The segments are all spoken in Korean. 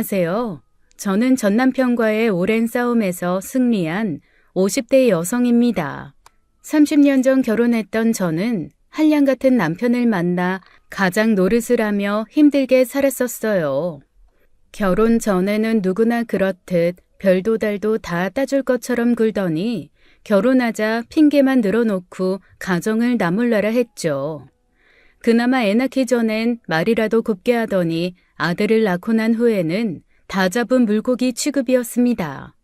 안녕하세요. 저는 전 남편과의 오랜 싸움에서 승리한 50대 여성입니다. 30년 전 결혼했던 저는 한량 같은 남편을 만나 가장 노릇을 하며 힘들게 살았었어요. 결혼 전에는 누구나 그렇듯 별도 달도 다 따줄 것처럼 굴더니 결혼하자 핑계만 늘어놓고 가정을 나몰라라 했죠. 그나마 애 낳기 전엔 말이라도 곱게 하더니 아들을 낳고 난 후에는 다 잡은 물고기 취급이었습니다.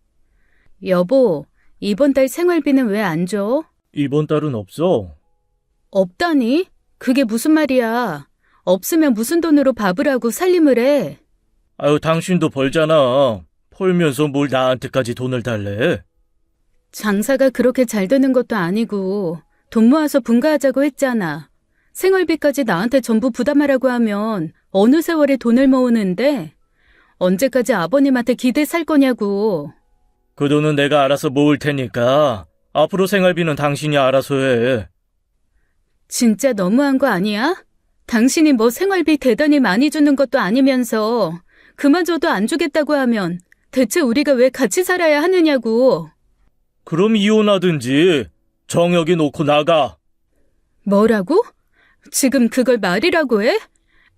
여보, 이번 달 생활비는 왜 안 줘? 이번 달은 없어. 없다니? 그게 무슨 말이야? 없으면 무슨 돈으로 밥을 하고 살림을 해? 아유, 당신도 벌잖아. 벌면서 뭘 나한테까지 돈을 달래? 장사가 그렇게 잘 되는 것도 아니고 돈 모아서 분가하자고 했잖아. 생활비까지 나한테 전부 부담하라고 하면 어느 세월에 돈을 모으는데 언제까지 아버님한테 기대 살 거냐고. 그 돈은 내가 알아서 모을 테니까 앞으로 생활비는 당신이 알아서 해. 진짜 너무한 거 아니야? 당신이 뭐 생활비 대단히 많이 주는 것도 아니면서 그마저도 안 주겠다고 하면 대체 우리가 왜 같이 살아야 하느냐고. 그럼 이혼하든지 정혁이 놓고 나가. 뭐라고? 지금 그걸 말이라고 해?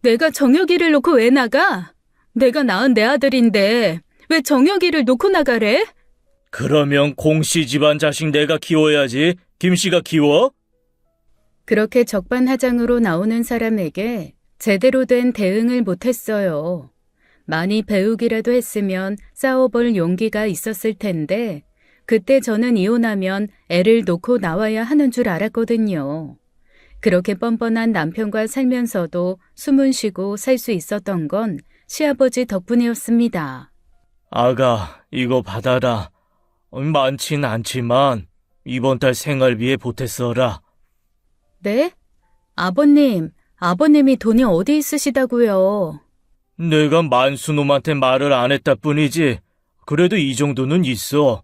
내가 정혁이를 놓고 왜 나가? 내가 낳은 내 아들인데 왜 정혁이를 놓고 나가래? 그러면 공씨 집안 자식 내가 키워야지. 김씨가 키워? 그렇게 적반하장으로 나오는 사람에게 제대로 된 대응을 못했어요. 많이 배우기라도 했으면 싸워볼 용기가 있었을 텐데 그때 저는 이혼하면 애를 놓고 나와야 하는 줄 알았거든요. 그렇게 뻔뻔한 남편과 살면서도 숨은 쉬고 살 수 있었던 건 시아버지 덕분이었습니다. 아가, 이거 받아라. 많진 않지만 이번 달 생활비에 보탰어라. 네? 아버님이 돈이 어디 있으시다고요? 내가 만수놈한테 말을 안 했다 뿐이지. 그래도 이 정도는 있어.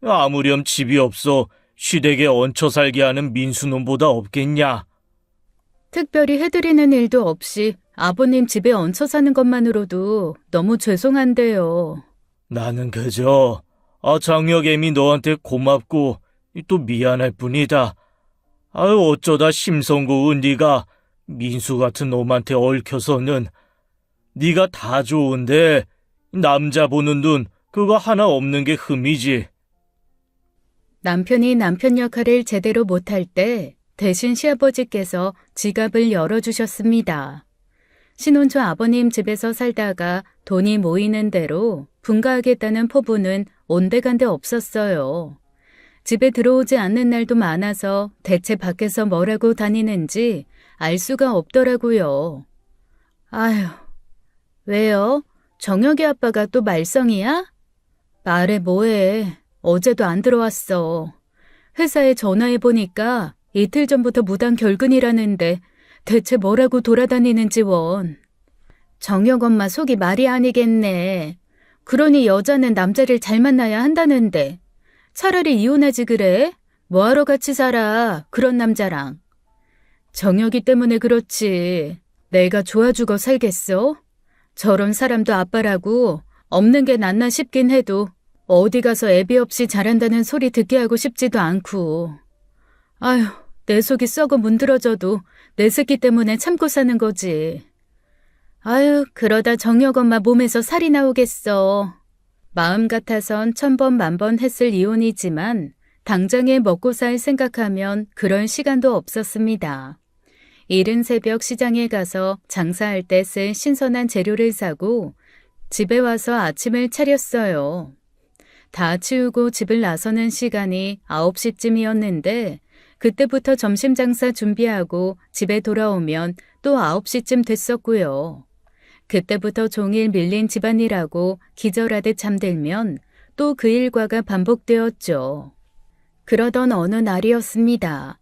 아무렴 집이 없어 시댁에 얹혀 살게 하는 민수놈보다 없겠냐. 특별히 해드리는 일도 없이 아버님 집에 얹혀 사는 것만으로도 너무 죄송한데요. 나는 그저 장혁애미 너한테 고맙고 또 미안할 뿐이다. 아유, 어쩌다 심성 고운 네가 민수 같은 놈한테 얽혀서는. 네가 다 좋은데 남자 보는 눈 그거 하나 없는 게 흠이지. 남편이 남편 역할을 제대로 못할 때 대신 시아버지께서 지갑을 열어주셨습니다. 신혼 초 아버님 집에서 살다가 돈이 모이는 대로 분가하겠다는 포부는 온데간데 없었어요. 집에 들어오지 않는 날도 많아서 대체 밖에서 뭐라고 다니는지 알 수가 없더라고요. 아휴, 왜요? 정혁이 아빠가 또 말썽이야? 말해 뭐해. 어제도 안 들어왔어. 회사에 전화해보니까 이틀 전부터 무단 결근이라는데 대체 뭐라고 돌아다니는지 원. 정혁 엄마 속이 말이 아니겠네. 그러니 여자는 남자를 잘 만나야 한다는데 차라리 이혼하지 그래? 뭐하러 같이 살아, 그런 남자랑. 정혁이 때문에 그렇지. 내가 좋아 죽어 살겠어? 저런 사람도 아빠라고 없는 게 낫나 싶긴 해도 어디 가서 애비 없이 잘한다는 소리 듣게 하고 싶지도 않고. 아휴, 내 속이 썩어 문드러져도 내 새끼 때문에 참고 사는 거지. 아휴, 그러다 정혁 엄마 몸에서 살이 나오겠어. 마음 같아선 1000번 만번 했을 이혼이지만 당장에 먹고 살 생각하면 그럴 시간도 없었습니다. 이른 새벽 시장에 가서 장사할 때 쓸 신선한 재료를 사고 집에 와서 아침을 차렸어요. 다 치우고 집을 나서는 시간이 9시쯤이었는데 그때부터 점심 장사 준비하고 집에 돌아오면 또 9시쯤 됐었고요. 그때부터 종일 밀린 집안일하고 기절하듯 잠들면 또 그 일과가 반복되었죠. 그러던 어느 날이었습니다.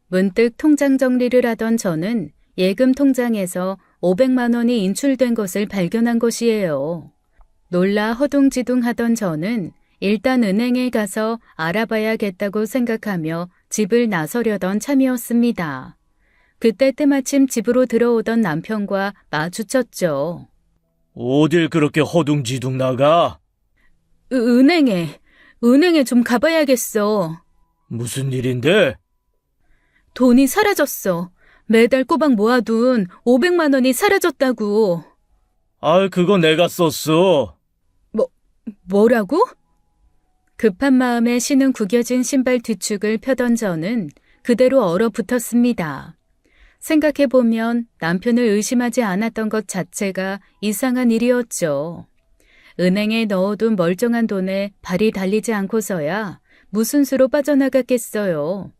문득 통장 정리를 하던 저는 예금 통장에서 500만 원이 인출된 것을 발견한 것이에요. 놀라 허둥지둥하던 저는 일단 은행에 가서 알아봐야겠다고 생각하며 집을 나서려던 참이었습니다. 그때 때마침 집으로 들어오던 남편과 마주쳤죠. 어딜 그렇게 허둥지둥 나가? 은행에 좀 가봐야겠어. 무슨 일인데? 돈이 사라졌어. 매달 꼬박 모아둔 500만 원이 사라졌다고. 그거 내가 썼어. 뭐라고? 급한 마음에 신은 구겨진 신발 뒤축을 펴던 저는 그대로 얼어붙었습니다. 생각해보면 남편을 의심하지 않았던 것 자체가 이상한 일이었죠. 은행에 넣어둔 멀쩡한 돈에 발이 달리지 않고서야 무슨 수로 빠져나갔겠어요.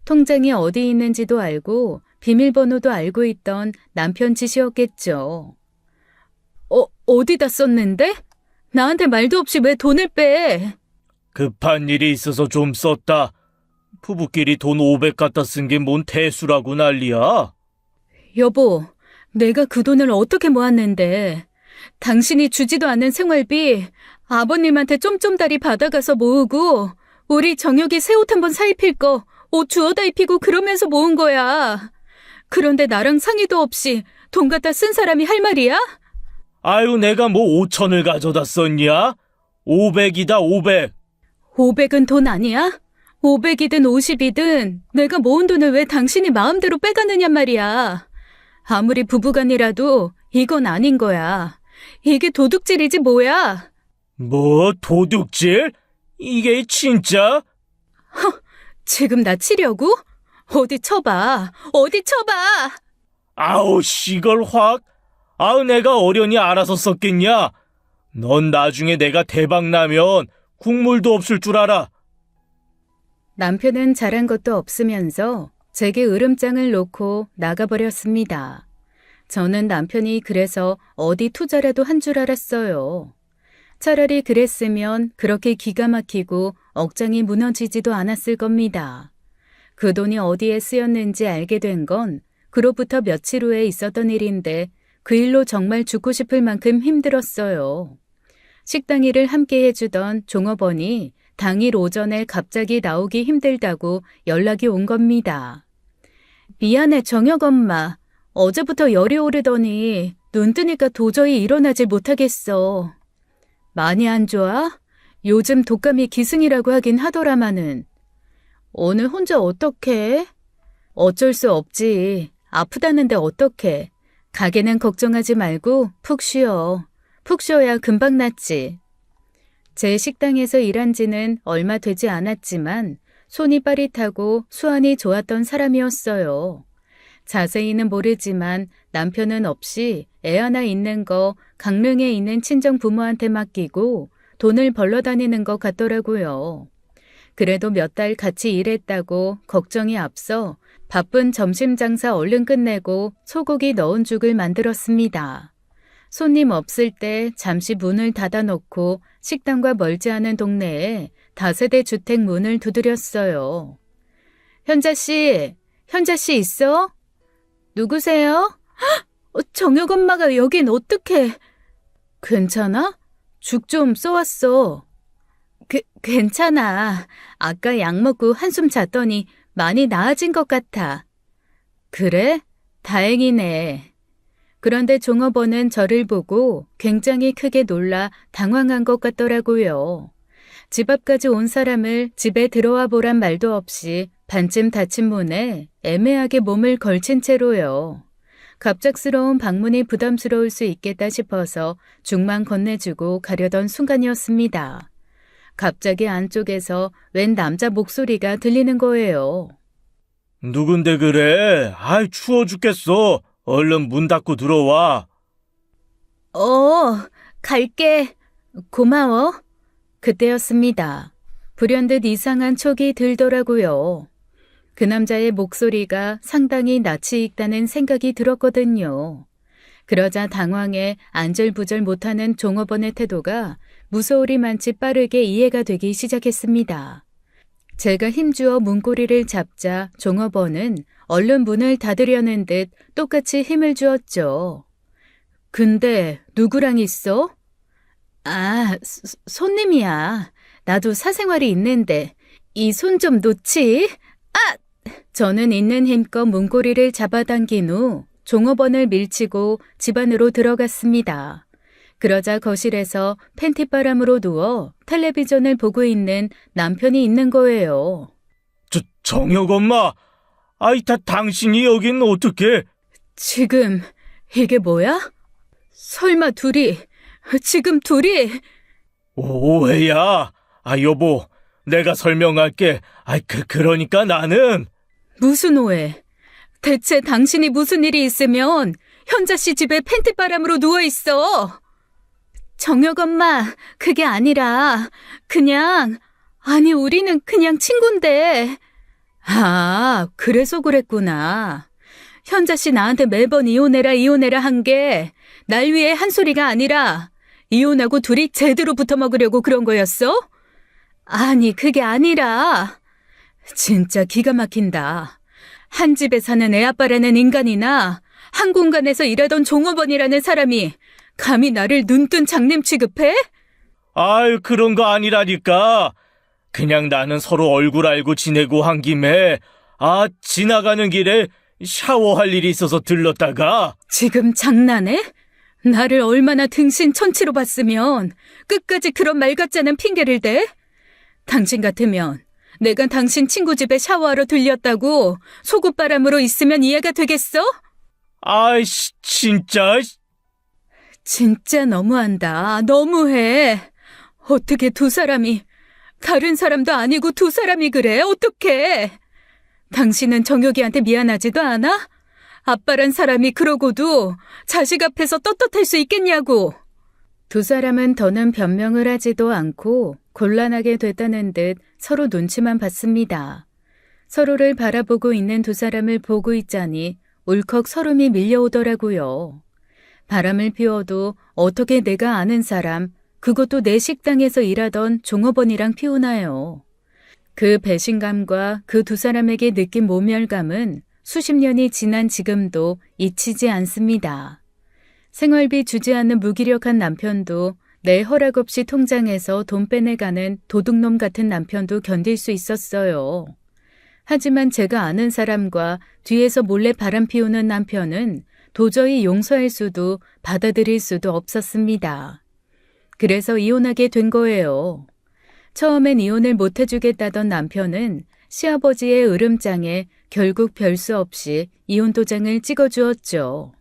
통장이 어디 있는지도 알고 비밀번호도 알고 있던 남편 짓이었겠죠. 어디다 썼는데? 나한테 말도 없이 왜 돈을 빼? 급한 일이 있어서 좀 썼다. 부부끼리 돈 500 갖다 쓴 게 뭔 대수라고 난리야? 여보, 내가 그 돈을 어떻게 모았는데? 당신이 주지도 않는 생활비 아버님한테 쫌쫌다리 받아가서 모으고 우리 정혁이 새 옷 한번 사입힐 거 옷 주워다 입히고 그러면서 모은 거야. 그런데 나랑 상의도 없이 돈 갖다 쓴 사람이 할 말이야? 내가 뭐 5천을 가져다 썼냐? 500이다, 500. 500은 돈 아니야? 500이든 50이든 내가 모은 돈을 왜 당신이 마음대로 빼가느냔 말이야. 아무리 부부간이라도 이건 아닌 거야. 이게 도둑질이지 뭐야. 뭐, 도둑질? 이게 진짜? 지금 나 치려고? 어디 쳐봐. 어디 쳐봐. 이걸 확. 내가 어련히 알아서 썼겠냐? 넌 나중에 내가 대박 나면 국물도 없을 줄 알아. 남편은 잘한 것도 없으면서 제게 으름장을 놓고 나가버렸습니다. 저는 남편이 그래서 어디 투자라도 한 줄 알았어요. 차라리 그랬으면 그렇게 기가 막히고 억장이 무너지지도 않았을 겁니다. 그 돈이 어디에 쓰였는지 알게 된 건 그로부터 며칠 후에 있었던 일인데 그 일로 정말 죽고 싶을 만큼 힘들었어요. 식당 일을 함께 해주던 종업원이 당일 오전에 갑자기 나오기 힘들다고 연락이 온 겁니다. 미안해, 정혁 엄마. 어제부터 열이 오르더니 눈 뜨니까 도저히 일어나질 못하겠어. 많이 안 좋아? 요즘 독감이 기승이라고 하긴 하더라마는. 오늘 혼자 어떡해? 어쩔 수 없지. 아프다는데 어떡해. 가게는 걱정하지 말고 푹 쉬어. 푹 쉬어야 금방 낫지. 제 식당에서 일한 지는 얼마 되지 않았지만 손이 빠릿하고 수완이 좋았던 사람이었어요. 자세히는 모르지만 남편은 없이 애 하나 있는 거 강릉에 있는 친정 부모한테 맡기고 돈을 벌러 다니는 것 같더라고요. 그래도 몇 달 같이 일했다고 걱정이 앞서 바쁜 점심 장사 얼른 끝내고 소고기 넣은 죽을 만들었습니다. 손님 없을 때 잠시 문을 닫아놓고 식당과 멀지 않은 동네에 다세대 주택 문을 두드렸어요. 현자 씨 있어? 누구세요? 정혁 엄마가 여긴 어떡해? 괜찮아? 죽 좀 써왔어. 괜찮아. 아까 약 먹고 한숨 잤더니 많이 나아진 것 같아. 그래? 다행이네. 그런데 종업원은 저를 보고 굉장히 크게 놀라 당황한 것 같더라고요. 집 앞까지 온 사람을 집에 들어와 보란 말도 없이 반쯤 닫힌 문에 애매하게 몸을 걸친 채로요. 갑작스러운 방문이 부담스러울 수 있겠다 싶어서 죽만 건네주고 가려던 순간이었습니다. 갑자기 안쪽에서 웬 남자 목소리가 들리는 거예요. 누군데 그래? 추워 죽겠어. 얼른 문 닫고 들어와. 갈게. 고마워. 그때였습니다. 불현듯 이상한 촉이 들더라고요. 그 남자의 목소리가 상당히 낯이 익다는 생각이 들었거든요. 그러자 당황해 안절부절 못하는 종업원의 태도가 무서우리만치 빠르게 이해가 되기 시작했습니다. 제가 힘주어 문고리를 잡자 종업원은 얼른 문을 닫으려는 듯 똑같이 힘을 주었죠. 근데 누구랑 있어? 손님이야. 나도 사생활이 있는데 이 손 좀 놓지? 저는 있는 힘껏 문고리를 잡아당긴 후 종업원을 밀치고 집 안으로 들어갔습니다. 그러자 거실에서 팬티바람으로 누워 텔레비전을 보고 있는 남편이 있는 거예요. 정혁 엄마, 당신이 여긴 어떻게? 지금 이게 뭐야? 설마 지금 둘이? 오해야. 여보, 내가 설명할게. 그러니까 나는. 무슨 오해? 대체 당신이 무슨 일이 있으면 현자 씨 집에 팬티바람으로 누워 있어? 정혁 엄마, 그게 아니라 우리는 그냥 친군데. 그래서 그랬구나. 현자 씨 나한테 매번 이혼해라 한 게 날 위해 한 소리가 아니라 이혼하고 둘이 제대로 붙어먹으려고 그런 거였어? 아니, 그게 아니라. 진짜 기가 막힌다. 한 집에 사는 애아빠라는 인간이나 한 공간에서 일하던 종업원이라는 사람이 감히 나를 눈뜬 장님 취급해? 그런 거 아니라니까. 그냥 나는 서로 얼굴 알고 지내고 한 김에 지나가는 길에 샤워할 일이 있어서 들렀다가. 지금 장난해? 나를 얼마나 등신천치로 봤으면 끝까지 그런 말 같지 않은 핑계를 대? 당신 같으면 내가 당신 친구 집에 샤워하러 들렸다고 속옷바람으로 있으면 이해가 되겠어? 진짜. 진짜 너무한다. 너무해. 어떻게 두 사람이, 다른 사람도 아니고 두 사람이 그래? 어떡해? 당신은 정혁이한테 미안하지도 않아? 아빠란 사람이 그러고도 자식 앞에서 떳떳할 수 있겠냐고. 두 사람은 더는 변명을 하지도 않고 곤란하게 됐다는 듯 서로 눈치만 봤습니다. 서로를 바라보고 있는 두 사람을 보고 있자니 울컥 서름이 밀려오더라고요. 바람을 피워도 어떻게 내가 아는 사람, 그것도 내 식당에서 일하던 종업원이랑 피우나요. 그 배신감과 그 두 사람에게 느낀 모멸감은 수십 년이 지난 지금도 잊히지 않습니다. 생활비 주지 않는 무기력한 남편도 내 허락 없이 통장에서 돈 빼내가는 도둑놈 같은 남편도 견딜 수 있었어요. 하지만 제가 아는 사람과 뒤에서 몰래 바람 피우는 남편은 도저히 용서할 수도 받아들일 수도 없었습니다. 그래서 이혼하게 된 거예요. 처음엔 이혼을 못 해주겠다던 남편은 시아버지의 으름장에 결국 별 수 없이 이혼 도장을 찍어주었죠.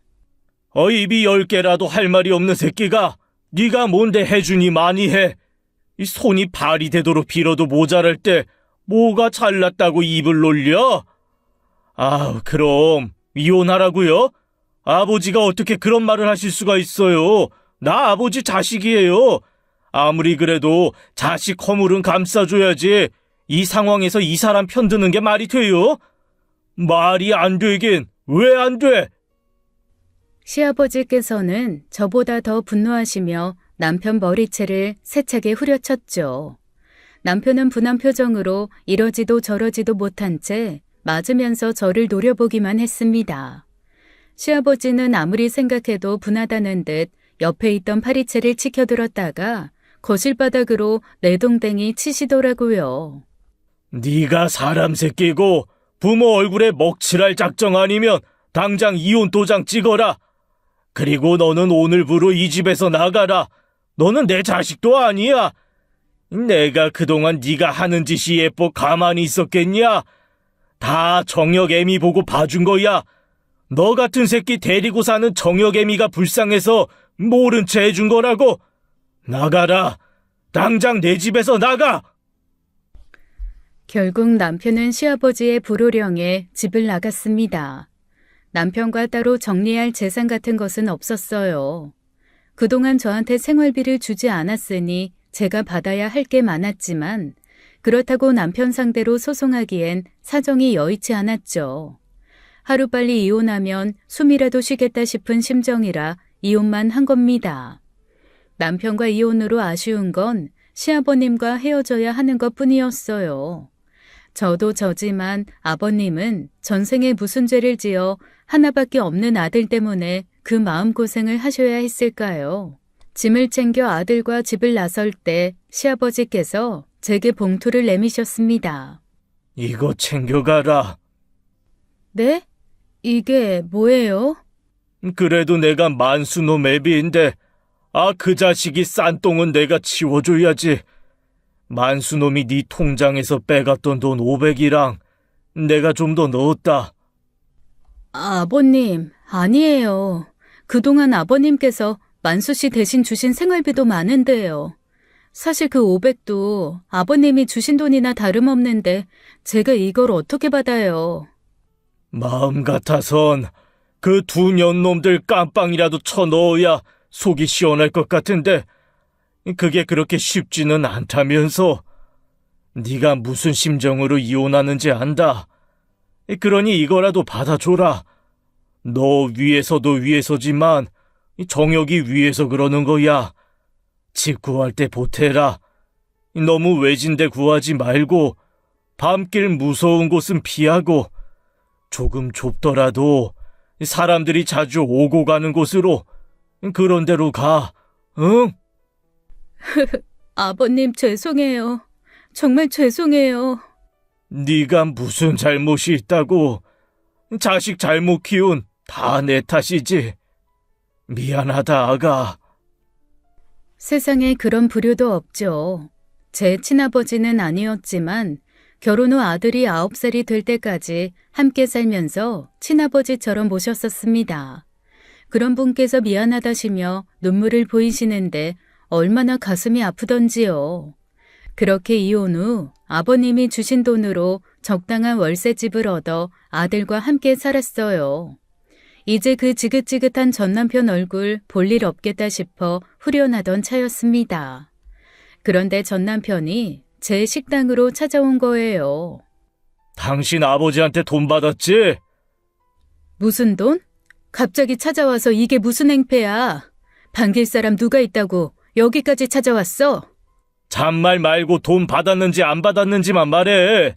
입이 10개라도 할 말이 없는 새끼가 네가 뭔데 해주니 많이 해. 이 손이 발이 되도록 빌어도 모자랄 때 뭐가 잘났다고 입을 놀려? 그럼 이혼하라고요? 아버지가 어떻게 그런 말을 하실 수가 있어요? 나 아버지 자식이에요. 아무리 그래도 자식 허물은 감싸줘야지. 이 상황에서 이 사람 편드는 게 말이 돼요? 말이 안 되긴 왜 안 돼? 시아버지께서는 저보다 더 분노하시며 남편 머리채를 세차게 후려쳤죠. 남편은 분한 표정으로 이러지도 저러지도 못한 채 맞으면서 저를 노려보기만 했습니다. 시아버지는 아무리 생각해도 분하다는 듯 옆에 있던 파리채를 치켜들었다가 거실 바닥으로 내동댕이 치시더라고요. 네가 사람 새끼고 부모 얼굴에 먹칠할 작정 아니면 당장 이혼 도장 찍어라. 그리고 너는 오늘부로 이 집에서 나가라. 너는 내 자식도 아니야. 내가 그동안 네가 하는 짓이 예뻐 가만히 있었겠냐? 다 정혁 애미 보고 봐준 거야. 너 같은 새끼 데리고 사는 정혁 애미가 불쌍해서 모른 채 해준 거라고. 나가라. 당장 내 집에서 나가. 결국 남편은 시아버지의 불호령에 집을 나갔습니다. 남편과 따로 정리할 재산 같은 것은 없었어요. 그동안 저한테 생활비를 주지 않았으니 제가 받아야 할 게 많았지만 그렇다고 남편 상대로 소송하기엔 사정이 여의치 않았죠. 하루빨리 이혼하면 숨이라도 쉬겠다 싶은 심정이라 이혼만 한 겁니다. 남편과 이혼으로 아쉬운 건 시아버님과 헤어져야 하는 것뿐이었어요. 저도 저지만 아버님은 전생에 무슨 죄를 지어 하나밖에 없는 아들 때문에 그 마음고생을 하셔야 했을까요? 짐을 챙겨 아들과 집을 나설 때 시아버지께서 제게 봉투를 내미셨습니다. 이거 챙겨가라. 네? 이게 뭐예요? 그래도 내가 만수노 매비인데 그 자식이 싼 똥은 내가 치워줘야지. 만수놈이 네 통장에서 빼갔던 돈 500이랑 내가 좀 더 넣었다. 아버님, 아니에요. 그동안 아버님께서 만수 씨 대신 주신 생활비도 많은데요. 사실 그 500도 아버님이 주신 돈이나 다름없는데 제가 이걸 어떻게 받아요? 마음 같아선 그 두 년놈들 깜빵이라도 쳐넣어야 속이 시원할 것 같은데 그게 그렇게 쉽지는 않다면서. 네가 무슨 심정으로 이혼하는지 안다. 그러니 이거라도 받아줘라. 너 위에서도 위에서지만 정혁이 위에서 그러는 거야. 집 구할 때 보태라. 너무 외진데 구하지 말고 밤길 무서운 곳은 피하고 조금 좁더라도 사람들이 자주 오고 가는 곳으로, 그런 데로 가. 응? 아버님 죄송해요. 정말 죄송해요. 네가 무슨 잘못이 있다고. 자식 잘못 키운 다 내 탓이지. 미안하다, 아가. 세상에 그런 불효도 없죠. 제 친아버지는 아니었지만 결혼 후 아들이 9살이 될 때까지 함께 살면서 친아버지처럼 모셨었습니다. 그런 분께서 미안하다시며 눈물을 보이시는데 얼마나 가슴이 아프던지요. 그렇게 이혼 후 아버님이 주신 돈으로 적당한 월세집을 얻어 아들과 함께 살았어요. 이제 그 지긋지긋한 전남편 얼굴 볼 일 없겠다 싶어 후련하던 차였습니다. 그런데 전남편이 제 식당으로 찾아온 거예요. 당신 아버지한테 돈 받았지? 무슨 돈? 갑자기 찾아와서 이게 무슨 행패야? 반길 사람 누가 있다고 여기까지 찾아왔어? 잔말 말고 돈 받았는지 안 받았는지만 말해.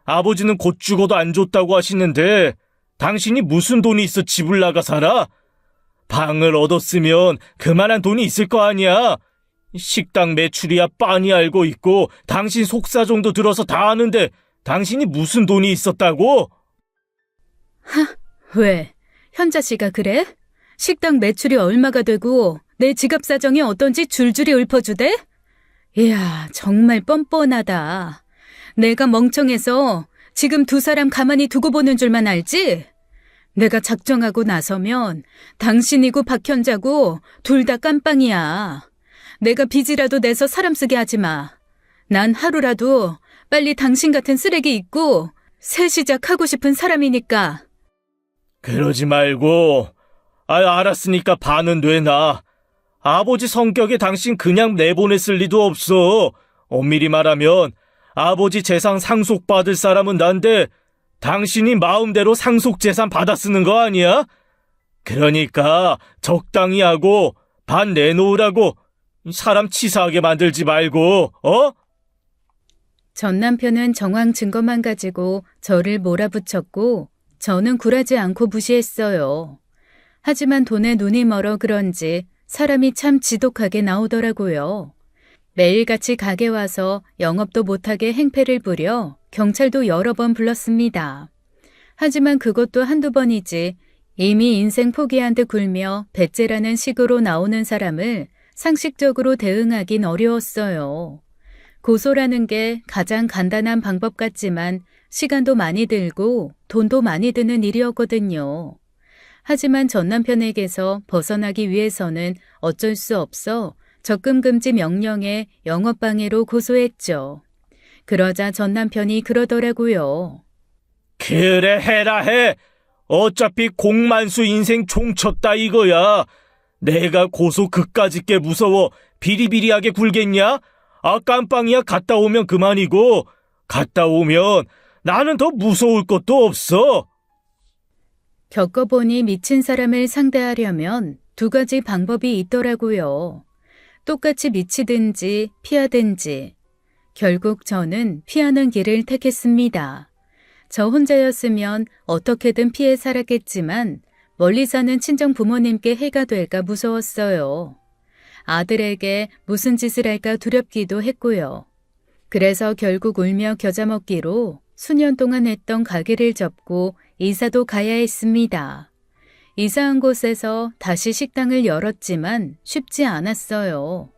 아버지는 곧 죽어도 안 줬다고 하시는데 당신이 무슨 돈이 있어 집을 나가 살아? 방을 얻었으면 그만한 돈이 있을 거 아니야. 식당 매출이야 빤히 알고 있고 당신 속사정도 들어서 다 아는데 당신이 무슨 돈이 있었다고? 왜? 현자 씨가 그래? 식당 매출이 얼마가 되고 내 지갑 사정이 어떤지 줄줄이 읊어주대? 이야, 정말 뻔뻔하다. 내가 멍청해서 지금 두 사람 가만히 두고 보는 줄만 알지? 내가 작정하고 나서면 당신이고 박현자고 둘 다 깜빵이야. 내가 빚이라도 내서 사람 쓰게 하지 마. 난 하루라도 빨리 당신 같은 쓰레기 잊고 새 시작하고 싶은 사람이니까. 그러지 말고. 알았으니까 반은 내놔. 아버지 성격에 당신 그냥 내보냈을 리도 없어. 엄밀히 말하면 아버지 재산 상속받을 사람은 난데 당신이 마음대로 상속재산 받아 쓰는 거 아니야? 그러니까 적당히 하고 반 내놓으라고. 사람 치사하게 만들지 말고, 어? 전 남편은 정황 증거만 가지고 저를 몰아붙였고 저는 굴하지 않고 무시했어요. 하지만 돈에 눈이 멀어 그런지 사람이 참 지독하게 나오더라고요. 매일같이 가게 와서 영업도 못하게 행패를 부려 경찰도 여러 번 불렀습니다. 하지만 그것도 한두 번이지 이미 인생 포기한 듯 굴며 배째라는 식으로 나오는 사람을 상식적으로 대응하긴 어려웠어요. 고소라는 게 가장 간단한 방법 같지만 시간도 많이 들고 돈도 많이 드는 일이었거든요. 하지만 전 남편에게서 벗어나기 위해서는 어쩔 수 없어 적금 금지 명령에 영업방해로 고소했죠. 그러자 전 남편이 그러더라고요. 그래 해라 해. 어차피 공만수 인생 종쳤다 이거야. 내가 고소 그까짓 게 무서워 비리비리하게 굴겠냐? 깜빵이야 갔다 오면 그만이고 갔다 오면 나는 더 무서울 것도 없어. 겪어보니 미친 사람을 상대하려면 두 가지 방법이 있더라고요. 똑같이 미치든지 피하든지. 결국 저는 피하는 길을 택했습니다. 저 혼자였으면 어떻게든 피해 살았겠지만 멀리 사는 친정 부모님께 해가 될까 무서웠어요. 아들에게 무슨 짓을 할까 두렵기도 했고요. 그래서 결국 울며 겨자 먹기로 수년 동안 했던 가게를 접고 이사도 가야 했습니다. 이사한 곳에서 다시 식당을 열었지만 쉽지 않았어요.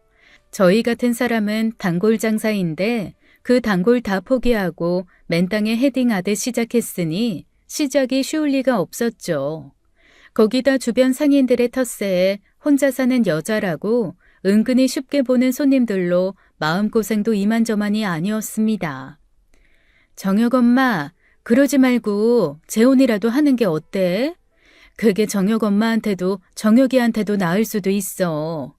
저희 같은 사람은 단골 장사인데 그 단골 다 포기하고 맨땅에 헤딩하듯 시작했으니 시작이 쉬울 리가 없었죠. 거기다 주변 상인들의 텃세에 혼자 사는 여자라고 은근히 쉽게 보는 손님들로 마음고생도 이만저만이 아니었습니다. 정혁 엄마, 그러지 말고 재혼이라도 하는 게 어때? 그게 정혁 엄마한테도 정혁이한테도 나을 수도 있어.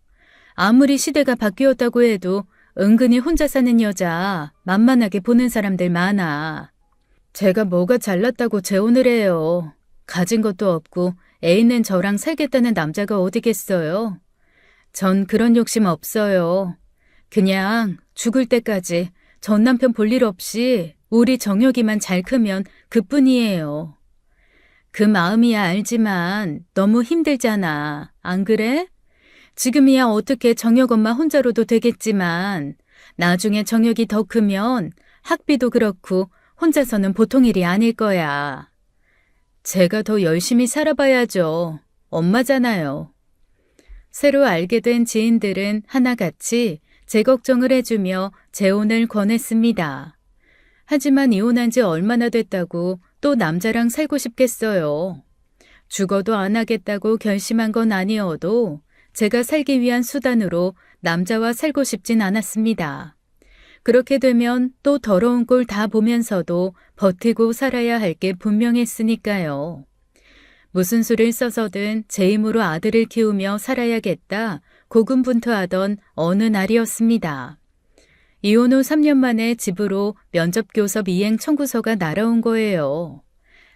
아무리 시대가 바뀌었다고 해도 은근히 혼자 사는 여자 만만하게 보는 사람들 많아. 제가 뭐가 잘났다고 재혼을 해요. 가진 것도 없고 애 있는 저랑 살겠다는 남자가 어디겠어요. 전 그런 욕심 없어요. 그냥 죽을 때까지 전 남편 볼 일 없이 우리 정혁이만 잘 크면 그뿐이에요. 그 마음이야 알지만 너무 힘들잖아. 안 그래? 지금이야 어떻게 정혁 엄마 혼자로도 되겠지만 나중에 정혁이 더 크면 학비도 그렇고 혼자서는 보통 일이 아닐 거야. 제가 더 열심히 살아봐야죠. 엄마잖아요. 새로 알게 된 지인들은 하나같이 제 걱정을 해주며 재혼을 권했습니다. 하지만 이혼한 지 얼마나 됐다고 또 남자랑 살고 싶겠어요. 죽어도 안 하겠다고 결심한 건 아니어도 제가 살기 위한 수단으로 남자와 살고 싶진 않았습니다. 그렇게 되면 또 더러운 꼴 다 보면서도 버티고 살아야 할 게 분명했으니까요. 무슨 수를 써서든 제 힘으로 아들을 키우며 살아야겠다 고군분투하던 어느 날이었습니다. 이혼 후 3년 만에 집으로 면접교섭 이행 청구서가 날아온 거예요.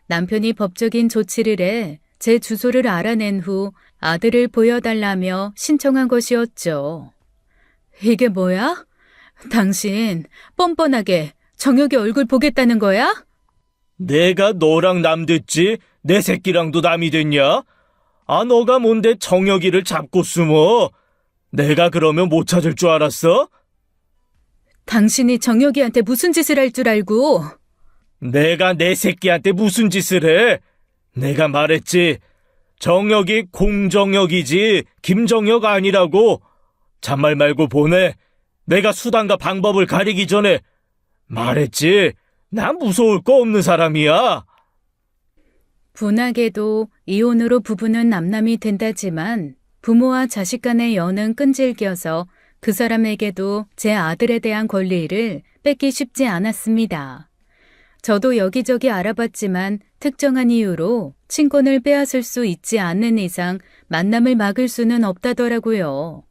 남편이 법적인 조치를 해 제 주소를 알아낸 후 아들을 보여달라며 신청한 것이었죠. 이게 뭐야? 당신 뻔뻔하게 정혁이 얼굴 보겠다는 거야? 내가 너랑 남됐지? 내 새끼랑도 남이 됐냐? 아, 너가 뭔데 정혁이를 잡고 숨어? 내가 그러면 못 찾을 줄 알았어? 당신이 정혁이한테 무슨 짓을 할 줄 알고. 내가 내 새끼한테 무슨 짓을 해? 내가 말했지. 정혁이 공정혁이지 김정혁 아니라고. 잔말 말고 보내. 내가 수단과 방법을 가리기 전에 말했지. 난 무서울 거 없는 사람이야. 분하게도 이혼으로 부부는 남남이 된다지만 부모와 자식 간의 연은 끈질겨서 그 사람에게도 제 아들에 대한 권리를 뺏기 쉽지 않았습니다. 저도 여기저기 알아봤지만 특정한 이유로 친권을 빼앗을 수 있지 않는 이상 만남을 막을 수는 없다더라고요.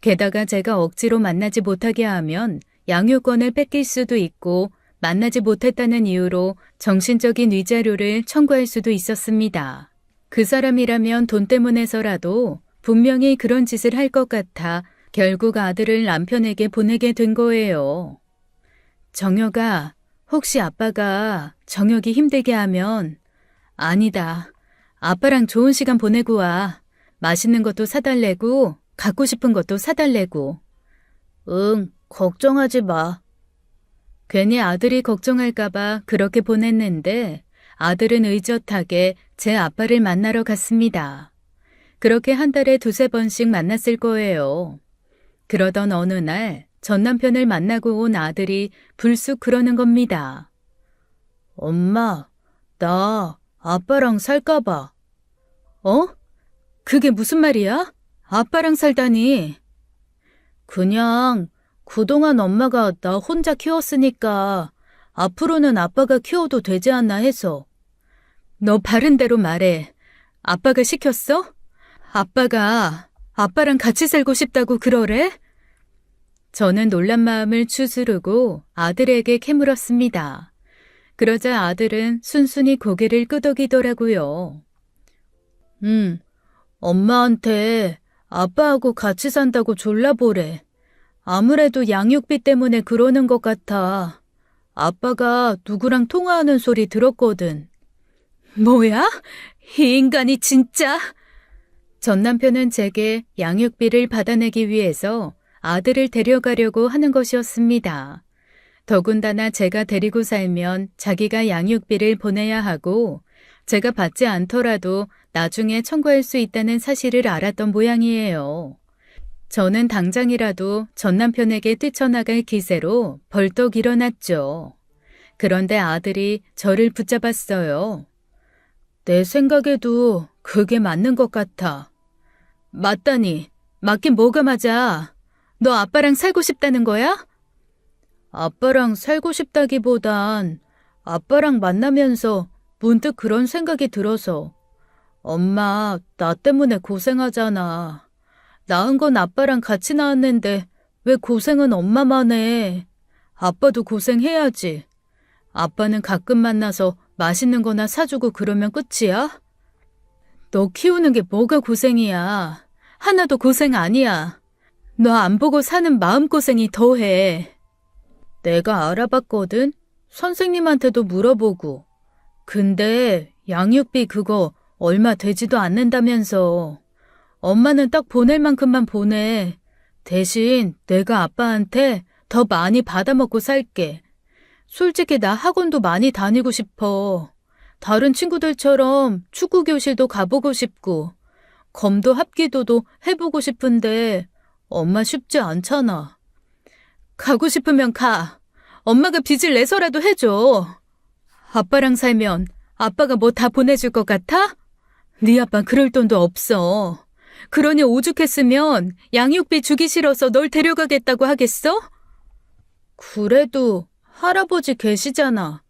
게다가 제가 억지로 만나지 못하게 하면 양육권을 뺏길 수도 있고 만나지 못했다는 이유로 정신적인 위자료를 청구할 수도 있었습니다. 그 사람이라면 돈 때문에서라도 분명히 그런 짓을 할 것 같아 결국 아들을 남편에게 보내게 된 거예요. 정혁아, 혹시 아빠가 정혁이 힘들게 하면 아니다. 아빠랑 좋은 시간 보내고 와. 맛있는 것도 사달래고 갖고 싶은 것도 사달래고. 응, 걱정하지 마. 괜히 아들이 걱정할까봐 그렇게 보냈는데 아들은 의젓하게 제 아빠를 만나러 갔습니다. 그렇게 한 달에 2-3번씩 만났을 거예요. 그러던 어느 날 전 남편을 만나고 온 아들이 불쑥 그러는 겁니다. 엄마, 나 아빠랑 살까 봐. 어? 그게 무슨 말이야? 아빠랑 살다니. 그냥 그동안 엄마가 나 혼자 키웠으니까 앞으로는 아빠가 키워도 되지 않나 해서. 너 바른 대로 말해. 아빠가 시켰어? 아빠가 아빠랑 같이 살고 싶다고 그러래? 저는 놀란 마음을 추스르고 아들에게 캐물었습니다. 그러자 아들은 순순히 고개를 끄덕이더라고요. 엄마한테 아빠하고 같이 산다고 졸라보래. 아무래도 양육비 때문에 그러는 것 같아. 아빠가 누구랑 통화하는 소리 들었거든. 뭐야? 이 인간이 진짜. 전 남편은 제게 양육비를 받아내기 위해서 아들을 데려가려고 하는 것이었습니다. 더군다나 제가 데리고 살면 자기가 양육비를 보내야 하고 제가 받지 않더라도 나중에 청구할 수 있다는 사실을 알았던 모양이에요. 저는 당장이라도 전 남편에게 뛰쳐나갈 기세로 벌떡 일어났죠. 그런데 아들이 저를 붙잡았어요. 내 생각에도 그게 맞는 것 같아. 맞다니, 맞긴 뭐가 맞아. 너 아빠랑 살고 싶다는 거야? 아빠랑 살고 싶다기보단 아빠랑 만나면서 문득 그런 생각이 들어서. 엄마, 나 때문에 고생하잖아. 낳은 건 아빠랑 같이 낳았는데 왜 고생은 엄마만 해? 아빠도 고생해야지. 아빠는 가끔 만나서 맛있는 거나 사주고 그러면 끝이야? 너 키우는 게 뭐가 고생이야. 하나도 고생 아니야. 너 안 보고 사는 마음고생이 더해. 내가 알아봤거든? 선생님한테도 물어보고. 근데 양육비 그거 얼마 되지도 않는다면서. 엄마는 딱 보낼 만큼만 보내. 대신 내가 아빠한테 더 많이 받아먹고 살게. 솔직히 나 학원도 많이 다니고 싶어. 다른 친구들처럼 축구 교실도 가보고 싶고, 검도 합기도도 해보고 싶은데 엄마 쉽지 않잖아. 가고 싶으면 가. 엄마가 빚을 내서라도 해줘. 아빠랑 살면 아빠가 뭐 다 보내줄 것 같아? 네 아빠 그럴 돈도 없어. 그러니 오죽했으면 양육비 주기 싫어서 널 데려가겠다고 하겠어? 그래도 할아버지 계시잖아.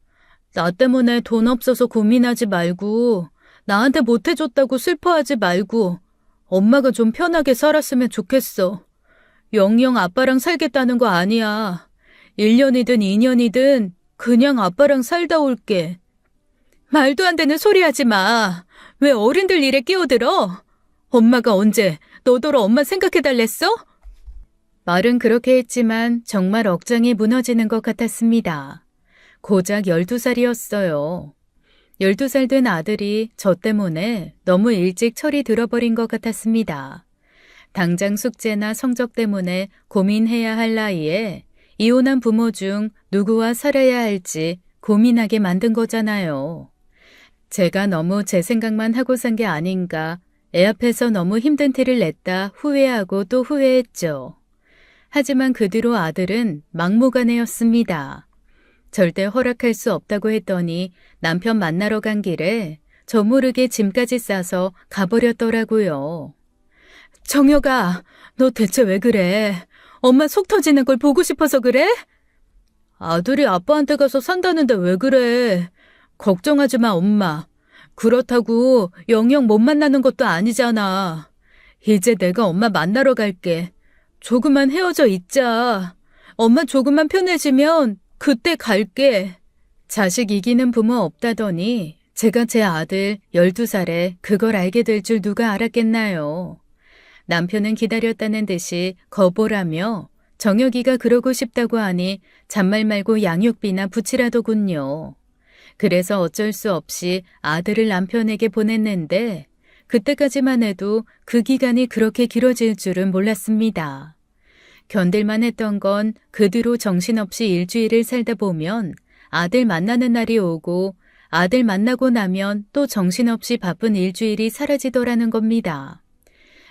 나 때문에 돈 없어서 고민하지 말고 나한테 못해줬다고 슬퍼하지 말고 엄마가 좀 편하게 살았으면 좋겠어. 영영 아빠랑 살겠다는 거 아니야. 1년이든 2년이든 그냥 아빠랑 살다 올게. 말도 안 되는 소리 하지 마. 왜 어른들 일에 끼어들어? 엄마가 언제 너더러 엄마 생각해달랬어? 말은 그렇게 했지만 정말 억장이 무너지는 것 같았습니다. 고작 12살이었어요. 12살 된 아들이 저 때문에 너무 일찍 철이 들어버린 것 같았습니다. 당장 숙제나 성적 때문에 고민해야 할 나이에 이혼한 부모 중 누구와 살아야 할지 고민하게 만든 거잖아요. 제가 너무 제 생각만 하고 산 게 아닌가, 애 앞에서 너무 힘든 티를 냈다 후회하고 또 후회했죠. 하지만 그 뒤로 아들은 막무가내였습니다. 절대 허락할 수 없다고 했더니 남편 만나러 간 길에 저 모르게 짐까지 싸서 가버렸더라고요. 정혁아, 너 대체 왜 그래? 엄마 속 터지는 걸 보고 싶어서 그래? 아들이 아빠한테 가서 산다는데 왜 그래? 걱정하지 마, 엄마. 그렇다고 영영 못 만나는 것도 아니잖아. 이제 내가 엄마 만나러 갈게. 조금만 헤어져 있자. 엄마 조금만 편해지면 그때 갈게. 자식 이기는 부모 없다더니 제가 제 아들 12살에 그걸 알게 될 줄 누가 알았겠나요. 남편은 기다렸다는 듯이 거보라며 정혁이가 그러고 싶다고 하니 잔말 말고 양육비나 붙이라더군요. 그래서 어쩔 수 없이 아들을 남편에게 보냈는데 그때까지만 해도 그 기간이 그렇게 길어질 줄은 몰랐습니다. 견딜만 했던 건 그 뒤로 정신없이 일주일을 살다 보면 아들 만나는 날이 오고 아들 만나고 나면 또 정신없이 바쁜 일주일이 사라지더라는 겁니다.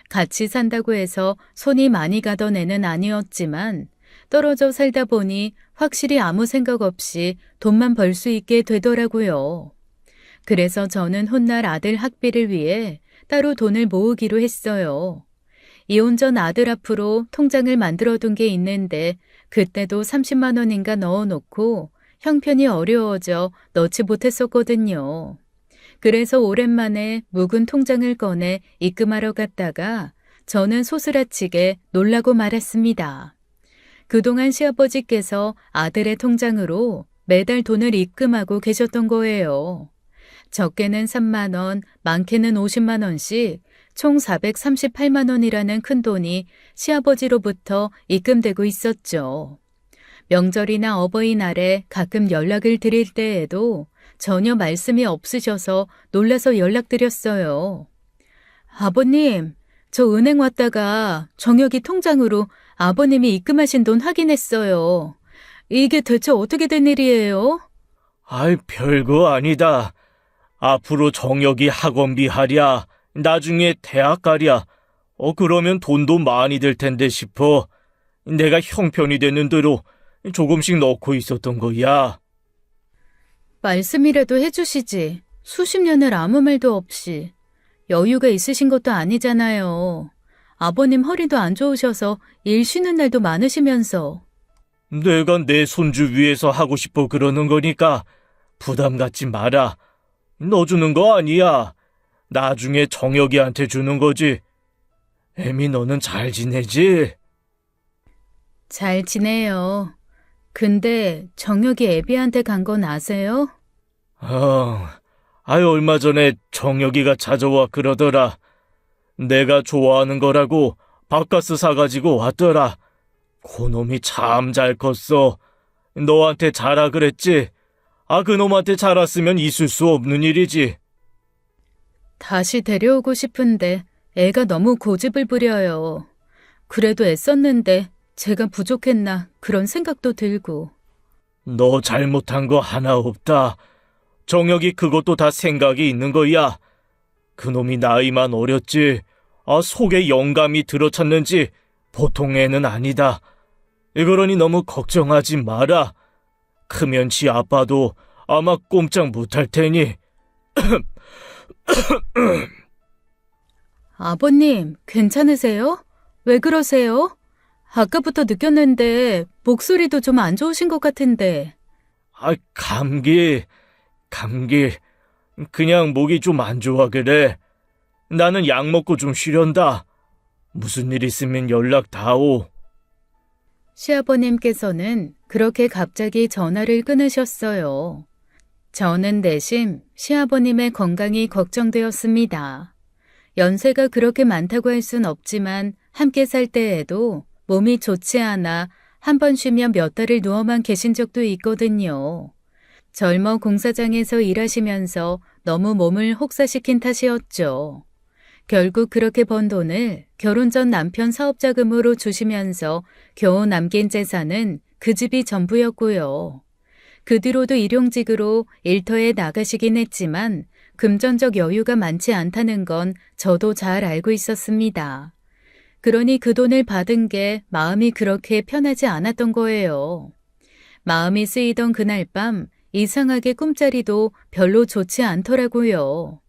같이 산다고 해서 손이 많이 가던 애는 아니었지만 떨어져 살다 보니 확실히 아무 생각 없이 돈만 벌 수 있게 되더라고요. 그래서 저는 훗날 아들 학비를 위해 따로 돈을 모으기로 했어요. 이혼 전 아들 앞으로 통장을 만들어둔 게 있는데 그때도 30만 원인가 넣어놓고 형편이 어려워져 넣지 못했었거든요. 그래서 오랜만에 묵은 통장을 꺼내 입금하러 갔다가 저는 소스라치게 놀라고 말았습니다. 그동안 시아버지께서 아들의 통장으로 매달 돈을 입금하고 계셨던 거예요. 적게는 3만 원, 많게는 50만 원씩 총 438만 원이라는 큰 돈이 시아버지로부터 입금되고 있었죠. 명절이나 어버이날에 가끔 연락을 드릴 때에도 전혀 말씀이 없으셔서 놀라서 연락드렸어요. 아버님, 저 은행 왔다가 정혁이 통장으로 아버님이 입금하신 돈 확인했어요. 이게 대체 어떻게 된 일이에요? 아이, 별거 아니다. 앞으로 정혁이 학원비 하랴, 나중에 대학 가랴. 그러면 돈도 많이 들 텐데 싶어. 내가 형편이 되는 대로 조금씩 넣고 있었던 거야. 말씀이라도 해주시지. 수십 년을 아무 말도 없이. 여유가 있으신 것도 아니잖아요. 아버님 허리도 안 좋으셔서 일 쉬는 날도 많으시면서. 내가 내 손주 위해서 하고 싶어 그러는 거니까 부담 갖지 마라. 너 주는 거 아니야. 나중에 정혁이한테 주는 거지. 애미 너는 잘 지내지? 잘 지내요. 근데 정혁이 애비한테 간 건 아세요? 얼마 전에 정혁이가 찾아와 그러더라. 내가 좋아하는 거라고 바카스 사가지고 왔더라. 그놈이 참 잘 컸어. 너한테 자라 그랬지? 그놈한테 자랐으면 있을 수 없는 일이지. 다시 데려오고 싶은데 애가 너무 고집을 부려요. 그래도 애썼는데 제가 부족했나 그런 생각도 들고. 너 잘못한 거 하나 없다. 정혁이 그것도 다 생각이 있는 거야. 그놈이 나이만 어렸지. 속에 영감이 들어찼는지 보통 애는 아니다. 그러니 너무 걱정하지 마라. 크면 지 아빠도 아마 꼼짝 못할 테니. 아버님, 괜찮으세요? 왜 그러세요? 아까부터 느꼈는데 목소리도 좀 안 좋으신 것 같은데. 감기. 그냥 목이 좀 안 좋아 그래. 나는 약 먹고 좀 쉬련다. 무슨 일 있으면 연락 다오. 시아버님께서는 그렇게 갑자기 전화를 끊으셨어요. 저는 내심 시아버님의 건강이 걱정되었습니다. 연세가 그렇게 많다고 할 순 없지만 함께 살 때에도 몸이 좋지 않아 한 번 쉬면 몇 달을 누워만 계신 적도 있거든요. 젊어 공사장에서 일하시면서 너무 몸을 혹사시킨 탓이었죠. 결국 그렇게 번 돈을 결혼 전 남편 사업자금으로 주시면서 겨우 남긴 재산은 그 집이 전부였고요. 그 뒤로도 일용직으로 일터에 나가시긴 했지만 금전적 여유가 많지 않다는 건 저도 잘 알고 있었습니다. 그러니 그 돈을 받은 게 마음이 그렇게 편하지 않았던 거예요. 마음이 쓰이던 그날 밤 이상하게 꿈자리도 별로 좋지 않더라고요.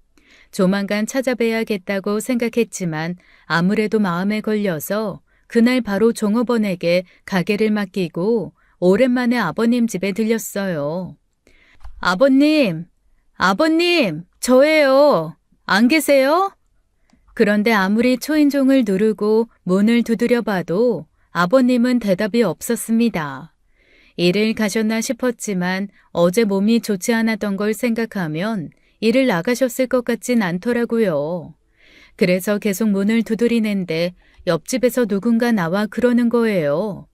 조만간 찾아뵈야겠다고 생각했지만 아무래도 마음에 걸려서 그날 바로 종업원에게 가게를 맡기고 오랜만에 아버님 집에 들렸어요. 아버님, 저예요. 안 계세요? 그런데 아무리 초인종을 누르고 문을 두드려 봐도 아버님은 대답이 없었습니다. 일을 가셨나 싶었지만 어제 몸이 좋지 않았던 걸 생각하면 일을 나가셨을 것 같진 않더라고요. 그래서 계속 문을 두드리는데 옆집에서 누군가 나와 그러는 거예요.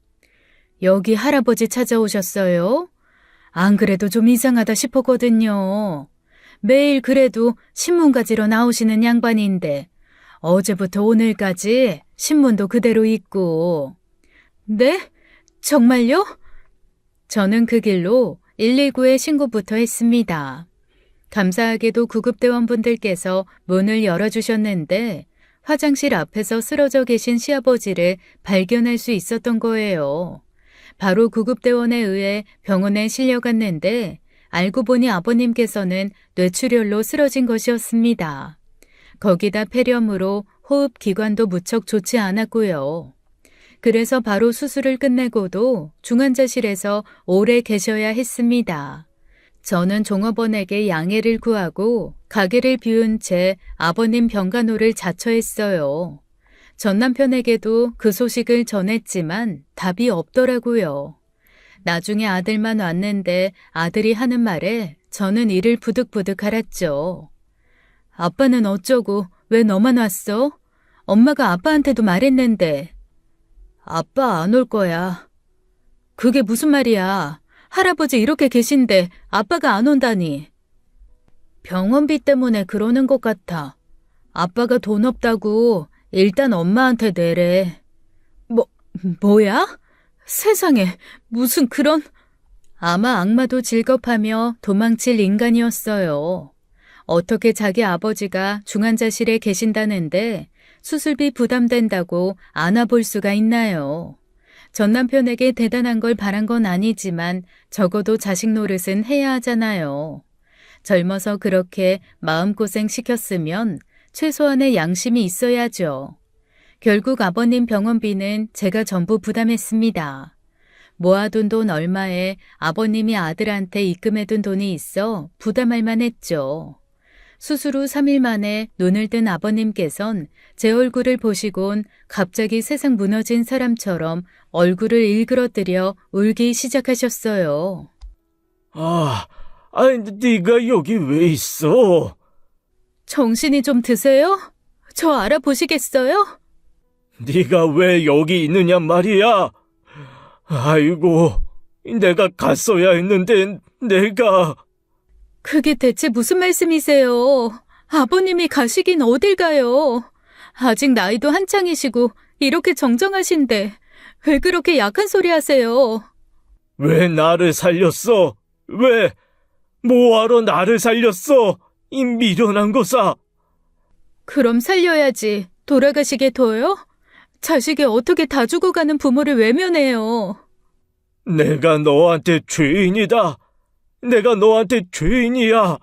여기 할아버지 찾아오셨어요? 안 그래도 좀 이상하다 싶었거든요. 매일 그래도 신문 가지러 나오시는 양반인데 어제부터 오늘까지 신문도 그대로 있고. 네? 정말요? 저는 그 길로 119에 신고부터 했습니다. 감사하게도 구급대원분들께서 문을 열어주셨는데 화장실 앞에서 쓰러져 계신 시아버지를 발견할 수 있었던 거예요. 바로 구급대원에 의해 병원에 실려갔는데 알고 보니 아버님께서는 뇌출혈로 쓰러진 것이었습니다. 거기다 폐렴으로 호흡기관도 무척 좋지 않았고요. 그래서 바로 수술을 끝내고도 중환자실에서 오래 계셔야 했습니다. 저는 종업원에게 양해를 구하고 가게를 비운 채 아버님 병간호를 자처했어요. 전 남편에게도 그 소식을 전했지만 답이 없더라고요. 나중에 아들만 왔는데 아들이 하는 말에 저는 이를 부득부득 알았죠. 아빠는 어쩌고 왜 너만 왔어? 엄마가 아빠한테도 말했는데. 아빠 안 올 거야. 그게 무슨 말이야. 할아버지 이렇게 계신데 아빠가 안 온다니. 병원비 때문에 그러는 것 같아. 아빠가 돈 없다고 일단 엄마한테 내래. 뭐야? 세상에 무슨 그런... 아마 악마도 질겁하며 도망칠 인간이었어요. 어떻게 자기 아버지가 중환자실에 계신다는데 수술비 부담된다고 안아볼 수가 있나요? 전 남편에게 대단한 걸 바란 건 아니지만 적어도 자식 노릇은 해야 하잖아요. 젊어서 그렇게 마음고생 시켰으면 최소한의 양심이 있어야죠. 결국 아버님 병원비는 제가 전부 부담했습니다. 모아둔 돈 얼마에 아버님이 아들한테 입금해둔 돈이 있어 부담할 만했죠. 수술 후 3일 만에 눈을 뜬 아버님께선 제 얼굴을 보시곤 갑자기 세상 무너진 사람처럼 얼굴을 일그러뜨려 울기 시작하셨어요. 네가 여기 왜 있어? 정신이 좀 드세요? 저 알아보시겠어요? 네가 왜 여기 있느냐 말이야? 아이고, 내가 갔어야 했는데 내가... 그게 대체 무슨 말씀이세요? 아버님이 가시긴 어딜 가요? 아직 나이도 한창이시고 이렇게 정정하신데 왜 그렇게 약한 소리 하세요? 왜 나를 살렸어? 왜? 뭐하러 나를 살렸어? 이 미련한 거사. 그럼 살려야지. 돌아가시게 둬요? 자식이 어떻게 다 죽어가는 부모를 외면해요? 내가 너한테 죄인이다. 내가 너한테 죄인이야.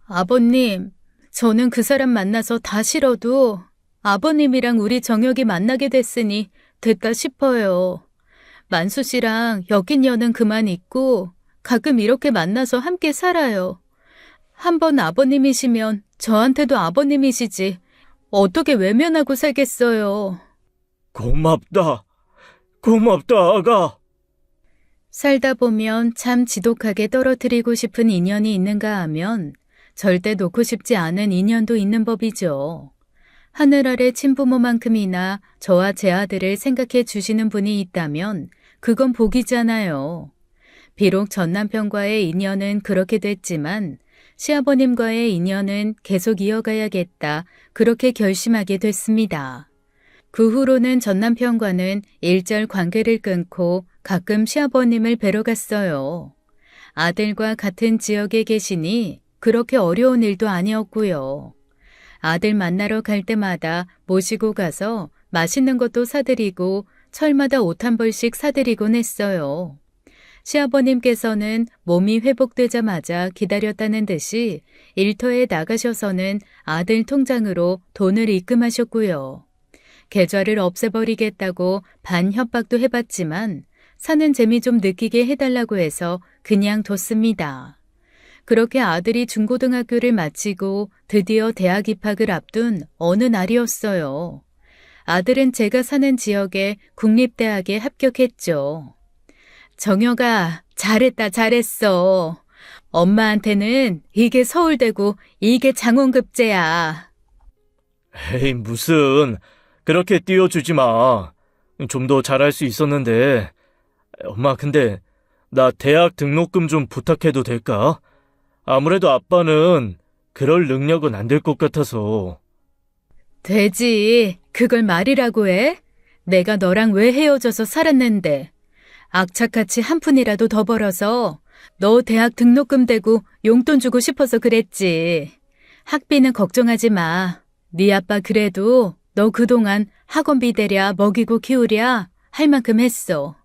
아버님, 저는 그 사람 만나서 다 싫어도 아버님이랑 우리 정혁이 만나게 됐으니 됐다 싶어요. 만수 씨랑 엮인 년은 그만 있고 가끔 이렇게 만나서 함께 살아요. 한번 아버님이시면 저한테도 아버님이시지 어떻게 외면하고 살겠어요. 고맙다. 고맙다, 아가. 살다 보면 참 지독하게 떨어뜨리고 싶은 인연이 있는가 하면 절대 놓고 싶지 않은 인연도 있는 법이죠. 하늘 아래 친부모만큼이나 저와 제 아들을 생각해 주시는 분이 있다면 그건 복이잖아요. 비록 전 남편과의 인연은 그렇게 됐지만 시아버님과의 인연은 계속 이어가야겠다 그렇게 결심하게 됐습니다. 그 후로는 전 남편과는 일절 관계를 끊고 가끔 시아버님을 뵈러 갔어요. 아들과 같은 지역에 계시니 그렇게 어려운 일도 아니었고요. 아들 만나러 갈 때마다 모시고 가서 맛있는 것도 사드리고 철마다 옷 한 벌씩 사드리곤 했어요. 시아버님께서는 몸이 회복되자마자 기다렸다는 듯이 일터에 나가셔서는 아들 통장으로 돈을 입금하셨고요. 계좌를 없애버리겠다고 반협박도 해봤지만 사는 재미 좀 느끼게 해달라고 해서 그냥 뒀습니다. 그렇게 아들이 중고등학교를 마치고 드디어 대학 입학을 앞둔 어느 날이었어요. 아들은 제가 사는 지역의 국립대학에 합격했죠. 정혁아, 잘했다, 잘했어. 엄마한테는 이게 서울대고 이게 장원급제야. 에이, 무슨. 그렇게 띄워주지 마. 좀 더 잘할 수 있었는데. 엄마, 근데 나 대학 등록금 좀 부탁해도 될까? 아무래도 아빠는 그럴 능력은 안 될 것 같아서. 되지. 그걸 말이라고 해? 내가 너랑 왜 헤어져서 살았는데. 악착같이 한 푼이라도 더 벌어서 너 대학 등록금 대고 용돈 주고 싶어서 그랬지. 학비는 걱정하지 마. 네 아빠 그래도 너 그동안 학원비 대랴 먹이고 키우랴 할 만큼 했어.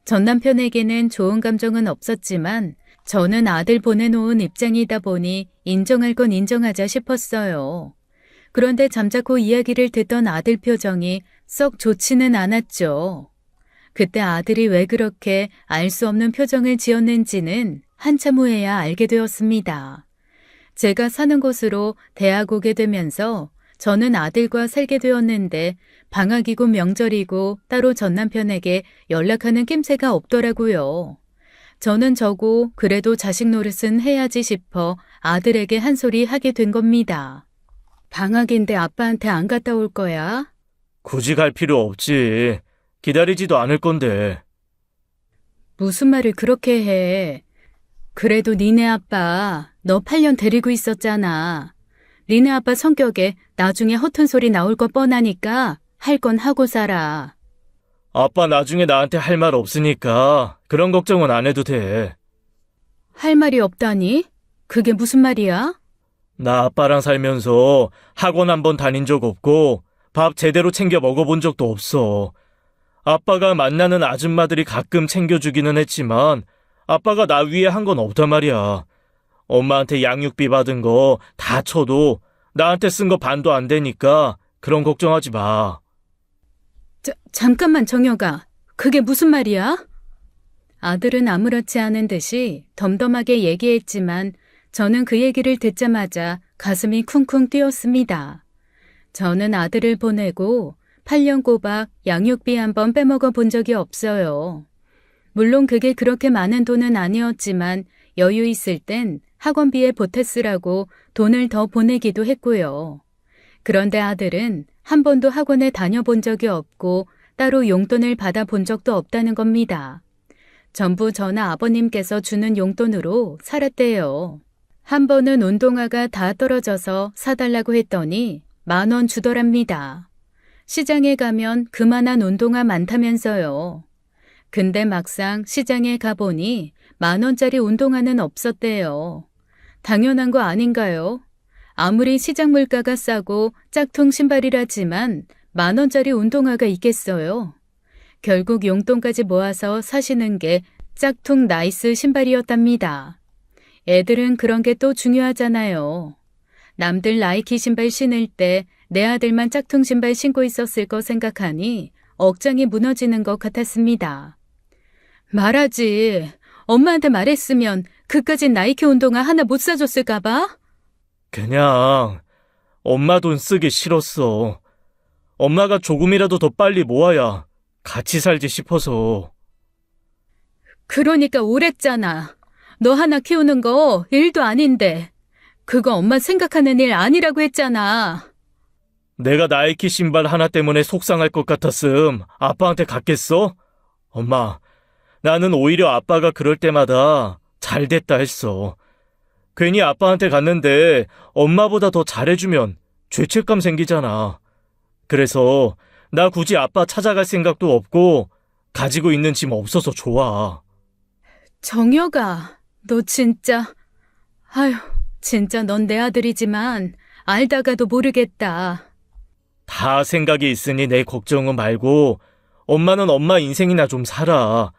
전 남편에게는 좋은 감정은 없었지만 저는 아들 보내놓은 입장이다 보니 인정할 건 인정하자 싶었어요. 그런데 잠자코 이야기를 듣던 아들 표정이 썩 좋지는 않았죠. 그때 아들이 왜 그렇게 알 수 없는 표정을 지었는지는 한참 후에야 알게 되었습니다. 제가 사는 곳으로 대학 오게 되면서 저는 아들과 살게 되었는데 방학이고 명절이고 따로 전 남편에게 연락하는 낌새가 없더라고요. 저는 저고 그래도 자식 노릇은 해야지 싶어 아들에게 한 소리 하게 된 겁니다. 방학인데 아빠한테 안 갔다 올 거야? 굳이 갈 필요 없지. 기다리지도 않을 건데. 무슨 말을 그렇게 해. 그래도 니네 아빠 너 8년 데리고 있었잖아. 니네 아빠 성격에 나중에 허튼 소리 나올 거 뻔하니까 할 건 하고 살아. 아빠 나중에 나한테 할 말 없으니까 그런 걱정은 안 해도 돼. 할 말이 없다니? 그게 무슨 말이야? 나 아빠랑 살면서 학원 한 번 다닌 적 없고 밥 제대로 챙겨 먹어본 적도 없어. 아빠가 만나는 아줌마들이 가끔 챙겨주기는 했지만 아빠가 나 위에 한 건 없단 말이야. 엄마한테 양육비 받은 거 다 쳐도 나한테 쓴 거 반도 안 되니까 그런 걱정하지 마. 잠깐만, 정혁아. 그게 무슨 말이야? 아들은 아무렇지 않은 듯이 덤덤하게 얘기했지만 저는 그 얘기를 듣자마자 가슴이 쿵쿵 뛰었습니다. 저는 아들을 보내고 8년 꼬박 양육비 한 번 빼먹어 본 적이 없어요. 물론 그게 그렇게 많은 돈은 아니었지만 여유 있을 땐 학원비에 보태 쓰라고 돈을 더 보내기도 했고요. 그런데 아들은 한 번도 학원에 다녀본 적이 없고 따로 용돈을 받아본 적도 없다는 겁니다. 전부 저나 아버님께서 주는 용돈으로 살았대요. 한 번은 운동화가 다 떨어져서 사달라고 했더니 10,000원 주더랍니다. 시장에 가면 그만한 운동화 많다면서요. 근데 막상 시장에 가보니 10,000원짜리 운동화는 없었대요. 당연한 거 아닌가요? 아무리 시장 물가가 싸고 짝퉁 신발이라지만 10,000원짜리 운동화가 있겠어요? 결국 용돈까지 모아서 사시는 게 짝퉁 나이스 신발이었답니다. 애들은 그런 게 또 중요하잖아요. 남들 나이키 신발 신을 때 내 아들만 짝퉁 신발 신고 있었을 거 생각하니 억장이 무너지는 것 같았습니다. 말하지. 엄마한테 말했으면 그까짓 나이키 운동화 하나 못 사줬을까 봐? 그냥 엄마 돈 쓰기 싫었어. 엄마가 조금이라도 더 빨리 모아야 같이 살지 싶어서. 그러니까 오랬잖아. 너 하나 키우는 거 일도 아닌데. 그거 엄마 생각하는 일 아니라고 했잖아. 내가 나이키 신발 하나 때문에 속상할 것 같았음 아빠한테 갔겠어? 엄마, 나는 오히려 아빠가 그럴 때마다 잘 됐다 했어. 괜히 아빠한테 갔는데 엄마보다 더 잘해주면 죄책감 생기잖아. 그래서 나 굳이 아빠 찾아갈 생각도 없고 가지고 있는 짐 없어서 좋아. 정혁아, 너 진짜. 아휴, 진짜 넌 내 아들이지만 알다가도 모르겠다. 다 생각이 있으니 내 걱정은 말고 엄마는 엄마 인생이나 좀 살아.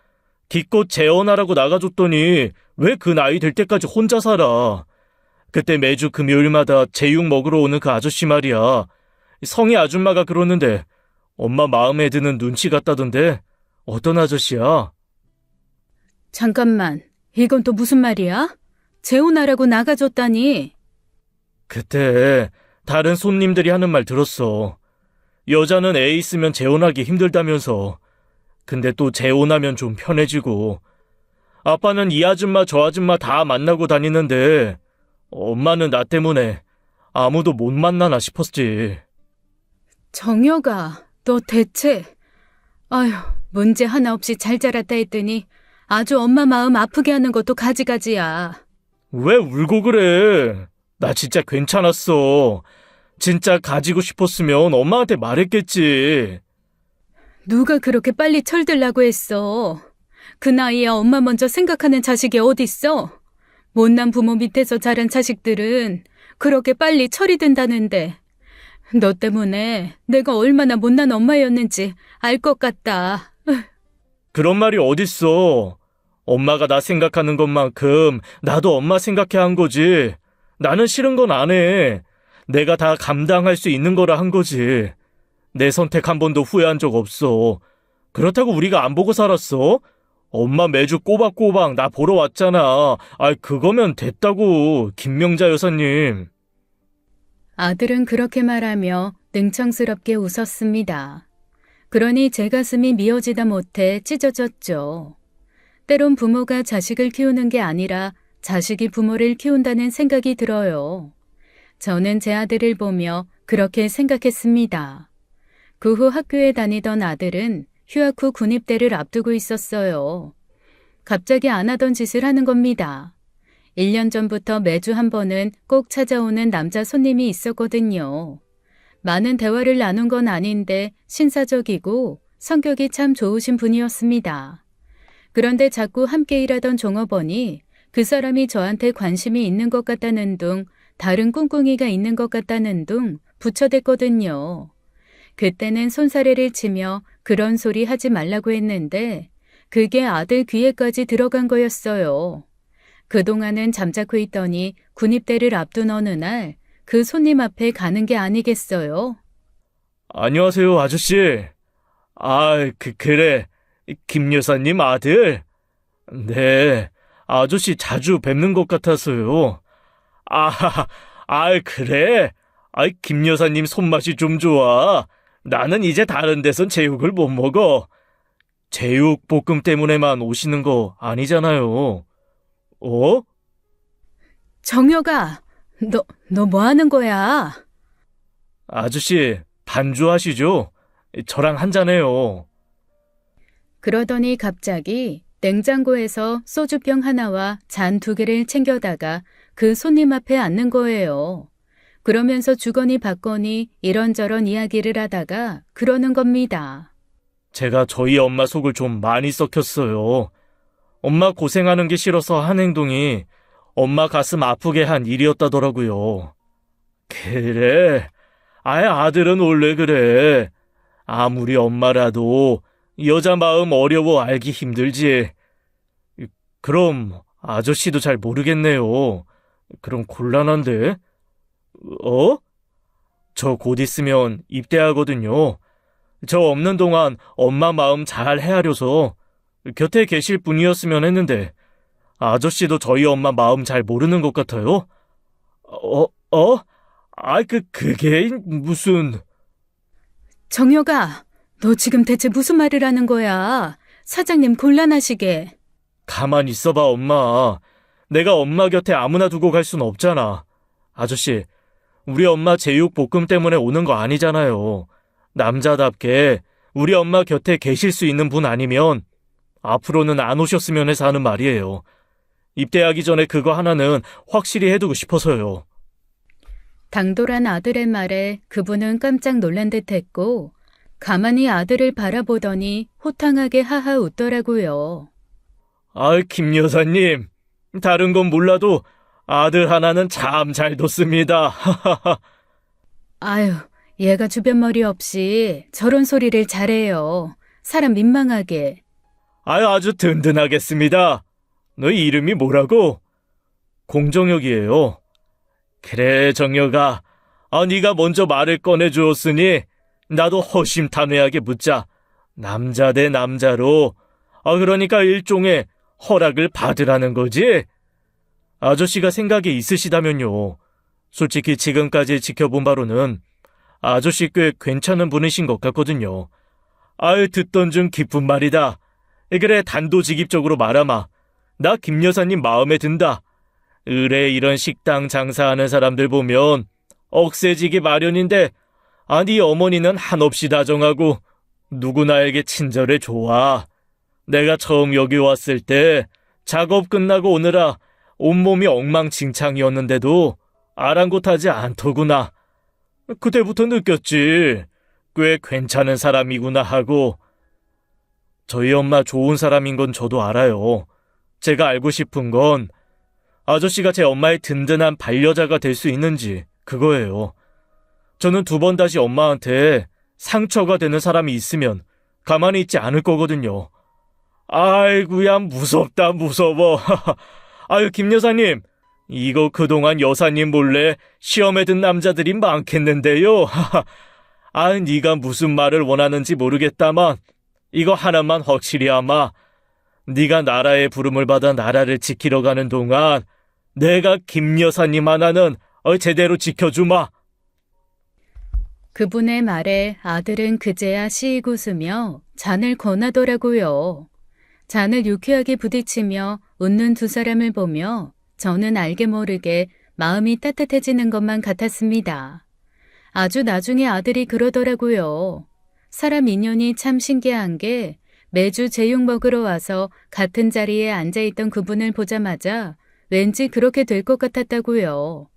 기껏 재혼하라고 나가줬더니 왜 그 나이 될 때까지 혼자 살아. 그때 매주 금요일마다 제육 먹으러 오는 그 아저씨 말이야. 성희 아줌마가 그러는데 엄마 마음에 드는 눈치 같다던데 어떤 아저씨야? 잠깐만, 이건 또 무슨 말이야? 재혼하라고 나가줬다니. 그때 다른 손님들이 하는 말 들었어. 여자는 애 있으면 재혼하기 힘들다면서. 근데 또 재혼하면 좀 편해지고. 아빠는 이 아줌마 저 아줌마 다 만나고 다니는데 엄마는 나 때문에 아무도 못 만나나 싶었지. 정혁아, 너 대체. 아휴, 문제 하나 없이 잘 자랐다 했더니 아주 엄마 마음 아프게 하는 것도 가지가지야. 왜 울고 그래? 나 진짜 괜찮았어. 진짜 가지고 싶었으면 엄마한테 말했겠지. 누가 그렇게 빨리 철들라고 했어. 그 나이에 엄마 먼저 생각하는 자식이 어딨어? 못난 부모 밑에서 자란 자식들은 그렇게 빨리 철이 든다는데 너 때문에 내가 얼마나 못난 엄마였는지 알 것 같다. 그런 말이 어딨어. 엄마가 나 생각하는 것만큼 나도 엄마 생각해야 한 거지. 나는 싫은 건 안 해. 내가 다 감당할 수 있는 거라 한 거지. 내 선택 한 번도 후회한 적 없어. 그렇다고 우리가 안 보고 살았어? 엄마 매주 꼬박꼬박 나 보러 왔잖아. 그거면 됐다고, 김명자 여사님. 아들은 그렇게 말하며 능청스럽게 웃었습니다. 그러니 제 가슴이 미어지다 못해 찢어졌죠. 때론 부모가 자식을 키우는 게 아니라 자식이 부모를 키운다는 생각이 들어요. 저는 제 아들을 보며 그렇게 생각했습니다. 그 후 학교에 다니던 아들은 휴학 후 군입대를 앞두고 있었어요. 갑자기 안 하던 짓을 하는 겁니다. 1년 전부터 매주 한 번은 꼭 찾아오는 남자 손님이 있었거든요. 많은 대화를 나눈 건 아닌데 신사적이고 성격이 참 좋으신 분이었습니다. 그런데 자꾸 함께 일하던 종업원이 그 사람이 저한테 관심이 있는 것 같다는 둥, 다른 꿍꿍이가 있는 것 같다는 둥 붙여댔거든요. 그때는 손사래를 치며 그런 소리 하지 말라고 했는데 그게 아들 귀에까지 들어간 거였어요. 그동안은 잠자코 있더니 군입대를 앞둔 어느 날 그 손님 앞에 가는 게 아니겠어요? 안녕하세요, 아저씨. 그래. 김 여사님 아들? 네, 아저씨 자주 뵙는 것 같아서요. 아, 그래? 김 여사님 손맛이 좀 좋아. 나는 이제 다른 데선 제육을 못 먹어. 제육볶음 때문에만 오시는 거 아니잖아요. 어? 정혁아, 너 뭐 하는 거야? 아저씨, 반주하시죠? 저랑 한잔해요. 그러더니 갑자기 냉장고에서 소주병 하나와 잔 2개를 챙겨다가 그 손님 앞에 앉는 거예요. 그러면서 주거니 받거니 이런저런 이야기를 하다가 그러는 겁니다. 제가 저희 엄마 속을 좀 많이 썩혔어요. 엄마 고생하는 게 싫어서 한 행동이 엄마 가슴 아프게 한 일이었다더라고요. 그래. 아들은 원래 그래. 아무리 엄마라도 여자 마음 어려워 알기 힘들지. 그럼 아저씨도 잘 모르겠네요. 그럼 곤란한데? 어? 저 곧 있으면 입대하거든요. 저 없는 동안 엄마 마음 잘 헤아려서 곁에 계실 분이었으면 했는데 아저씨도 저희 엄마 마음 잘 모르는 것 같아요? 그게 무슨... 정혁아, 너 지금 대체 무슨 말을 하는 거야? 사장님 곤란하시게. 가만히 있어봐, 엄마. 내가 엄마 곁에 아무나 두고 갈 순 없잖아. 아저씨, 우리 엄마 제육볶음 때문에 오는 거 아니잖아요. 남자답게 우리 엄마 곁에 계실 수 있는 분 아니면 앞으로는 안 오셨으면 해서 하는 말이에요. 입대하기 전에 그거 하나는 확실히 해두고 싶어서요. 당돌한 아들의 말에 그분은 깜짝 놀란 듯했고 가만히 아들을 바라보더니 호탕하게 하하 웃더라고요. 김 여사님, 다른 건 몰라도 아들 하나는 참 잘 뒀습니다. 아유, 얘가 주변머리 없이 저런 소리를 잘해요. 사람 민망하게. 아주 든든하겠습니다. 너 이름이 뭐라고? 공정혁이에요. 그래, 정혁아. 네가 먼저 말을 꺼내주었으니 나도 허심탄회하게 묻자. 남자 대 남자로. 그러니까 일종의 허락을 받으라는 거지? 아저씨가 생각이 있으시다면요. 솔직히 지금까지 지켜본 바로는 아저씨 꽤 괜찮은 분이신 것 같거든요. 듣던 중 기쁜 말이다. 그래, 단도직입적으로 말하마. 나 김 여사님 마음에 든다. 의뢰 이런 식당 장사하는 사람들 보면 억세지기 마련인데 네 어머니는 한없이 다정하고 누구나에게 친절해 좋아. 내가 처음 여기 왔을 때 작업 끝나고 오느라 온몸이 엉망진창이었는데도 아랑곳하지 않더구나. 그때부터 느꼈지. 꽤 괜찮은 사람이구나 하고. 저희 엄마 좋은 사람인 건 저도 알아요. 제가 알고 싶은 건 아저씨가 제 엄마의 든든한 반려자가 될 수 있는지 그거예요. 저는 2번 다시 엄마한테 상처가 되는 사람이 있으면 가만히 있지 않을 거거든요. 아이고야, 무섭다 무서워. 김 여사님, 이거 그동안 여사님 몰래 시험에 든 남자들이 많겠는데요. 네가 무슨 말을 원하는지 모르겠다만 이거 하나만 확실히 아마 네가 나라의 부름을 받아 나라를 지키러 가는 동안 내가 김 여사님 하나는 제대로 지켜주마. 그분의 말에 아들은 그제야 시익 웃으며 잔을 권하더라고요. 잔을 유쾌하게 부딪히며 웃는 2 사람을 보며 저는 알게 모르게 마음이 따뜻해지는 것만 같았습니다. 아주 나중에 아들이 그러더라고요. 사람 인연이 참 신기한 게 매주 제육 먹으러 와서 같은 자리에 앉아있던 그분을 보자마자 왠지 그렇게 될 것 같았다고요.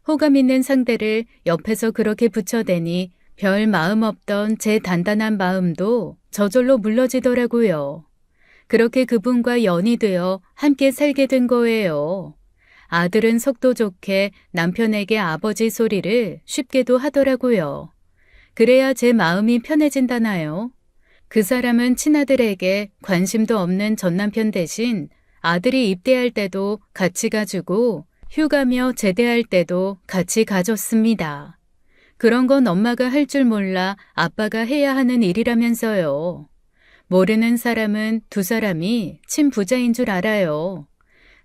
호감 있는 상대를 옆에서 그렇게 붙여대니 별 마음 없던 제 단단한 마음도 저절로 물러지더라고요. 그렇게 그분과 연이 되어 함께 살게 된 거예요. 아들은 속도 좋게 남편에게 아버지 소리를 쉽게도 하더라고요. 그래야 제 마음이 편해진다나요? 그 사람은 친아들에게 관심도 없는 전 남편 대신 아들이 입대할 때도 같이 가주고 휴가며 제대할 때도 같이 가줬습니다. 그런 건 엄마가 할 줄 몰라 아빠가 해야 하는 일이라면서요. 모르는 사람은 두 사람이 친부자인 줄 알아요.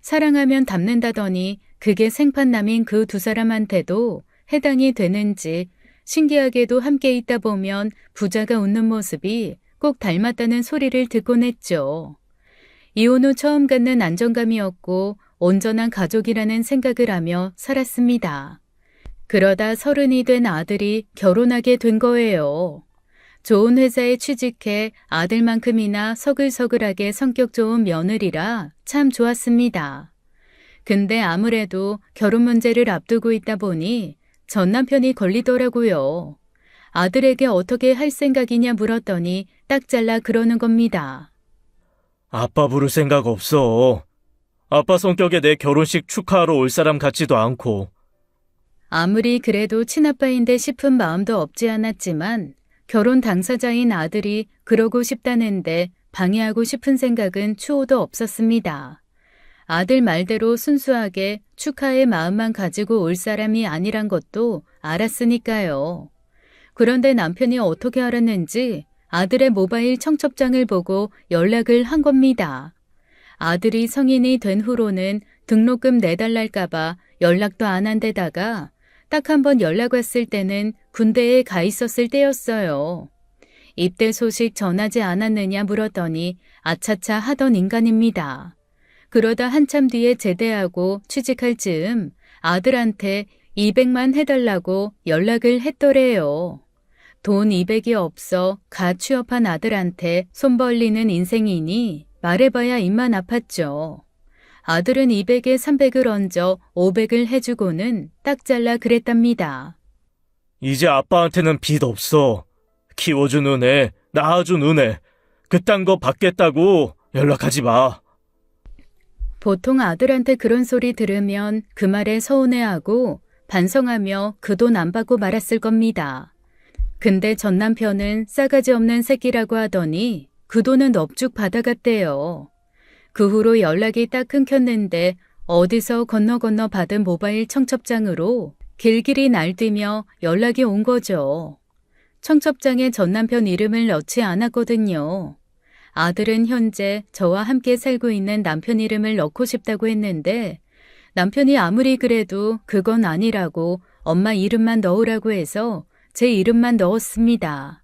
사랑하면 닮는다더니 그게 생판남인 그 두 사람한테도 해당이 되는지 신기하게도 함께 있다 보면 부자가 웃는 모습이 꼭 닮았다는 소리를 듣곤 했죠. 이혼 후 처음 갖는 안정감이었고 온전한 가족이라는 생각을 하며 살았습니다. 그러다 30이 된 아들이 결혼하게 된 거예요. 좋은 회사에 취직해 아들만큼이나 서글서글하게 성격 좋은 며느리라 참 좋았습니다. 근데 아무래도 결혼 문제를 앞두고 있다 보니 전 남편이 걸리더라고요. 아들에게 어떻게 할 생각이냐 물었더니 딱 잘라 그러는 겁니다. 아빠 부를 생각 없어. 아빠 성격에 내 결혼식 축하하러 올 사람 같지도 않고. 아무리 그래도 친아빠인데 싶은 마음도 없지 않았지만 결혼 당사자인 아들이 그러고 싶다는데 방해하고 싶은 생각은 추호도 없었습니다. 아들 말대로 순수하게 축하의 마음만 가지고 올 사람이 아니란 것도 알았으니까요. 그런데 남편이 어떻게 알았는지 아들의 모바일 청첩장을 보고 연락을 한 겁니다. 아들이 성인이 된 후로는 등록금 내달랄까봐 연락도 안 한 데다가 딱 한 번 연락 왔을 때는 군대에 가 있었을 때였어요. 입대 소식 전하지 않았느냐 물었더니 아차차 하던 인간입니다. 그러다 한참 뒤에 제대하고 취직할 즈음 아들한테 200만 해달라고 연락을 했더래요. 돈 200이 없어 가 취업한 아들한테 손 벌리는 인생이니 말해봐야 입만 아팠죠. 아들은 200에 300을 얹어 500을 해주고는 딱 잘라 그랬답니다. 이제 아빠한테는 빚 없어. 키워준 은혜, 낳아준 은혜. 그딴 거 받겠다고 연락하지 마. 보통 아들한테 그런 소리 들으면 그 말에 서운해하고 반성하며 그 돈 안 받고 말았을 겁니다. 근데 전 남편은 싸가지 없는 새끼라고 하더니 그 돈은 넙죽 받아갔대요. 그 후로 연락이 딱 끊겼는데 어디서 건너 받은 모바일 청첩장으로 길길이 날뛰며 연락이 온 거죠. 청첩장에 전 남편 이름을 넣지 않았거든요. 아들은 현재 저와 함께 살고 있는 남편 이름을 넣고 싶다고 했는데 남편이 아무리 그래도 그건 아니라고 엄마 이름만 넣으라고 해서 제 이름만 넣었습니다.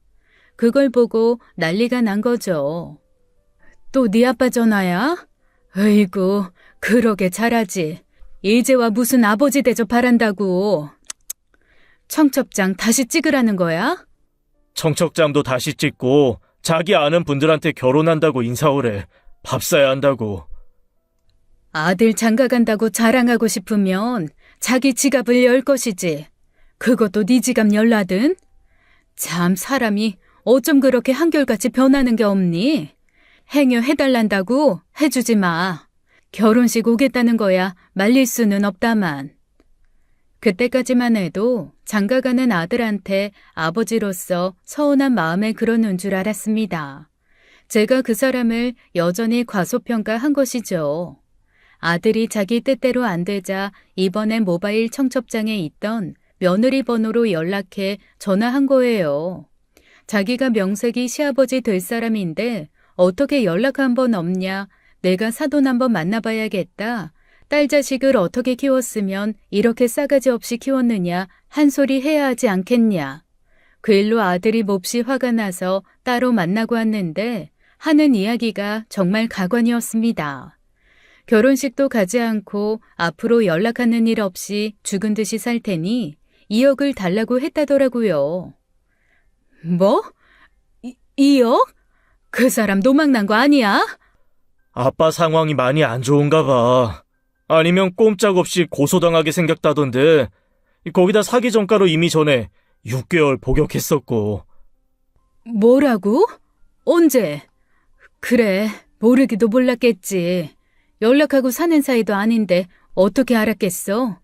그걸 보고 난리가 난 거죠. 또 네 아빠 전화야? 어이구, 그러게 잘하지. 이제와 무슨 아버지 대접하란다고. 청첩장 다시 찍으라는 거야? 청첩장도 다시 찍고 자기 아는 분들한테 결혼한다고 인사오래. 밥 사야 한다고. 아들 장가 간다고 자랑하고 싶으면 자기 지갑을 열 것이지. 그것도 네 지갑 열라든? 참 사람이 어쩜 그렇게 한결같이 변하는 게 없니? 행여 해달란다고 해주지 마. 결혼식 오겠다는 거야 말릴 수는 없다만. 그때까지만 해도 장가가는 아들한테 아버지로서 서운한 마음에 그러는 줄 알았습니다. 제가 그 사람을 여전히 과소평가한 것이죠. 아들이 자기 뜻대로 안 되자 이번엔 모바일 청첩장에 있던 며느리 번호로 연락해 전화한 거예요. 자기가 명색이 시아버지 될 사람인데 어떻게 연락 한 번 없냐, 내가 사돈 한번 만나봐야겠다, 딸 자식을 어떻게 키웠으면 이렇게 싸가지 없이 키웠느냐 한 소리 해야 하지 않겠냐. 그 일로 아들이 몹시 화가 나서 따로 만나고 왔는데 하는 이야기가 정말 가관이었습니다. 결혼식도 가지 않고 앞으로 연락하는 일 없이 죽은 듯이 살 테니 2억을 달라고 했다더라고요. 뭐? 2억? 그 사람 노망난 거 아니야? 아빠 상황이 많이 안 좋은가 봐. 아니면 꼼짝없이 고소당하게 생겼다던데 거기다 사기 전가로 이미 전에 6개월 복역했었고. 뭐라고? 언제? 그래, 모르기도 몰랐겠지. 연락하고 사는 사이도 아닌데 어떻게 알았겠어?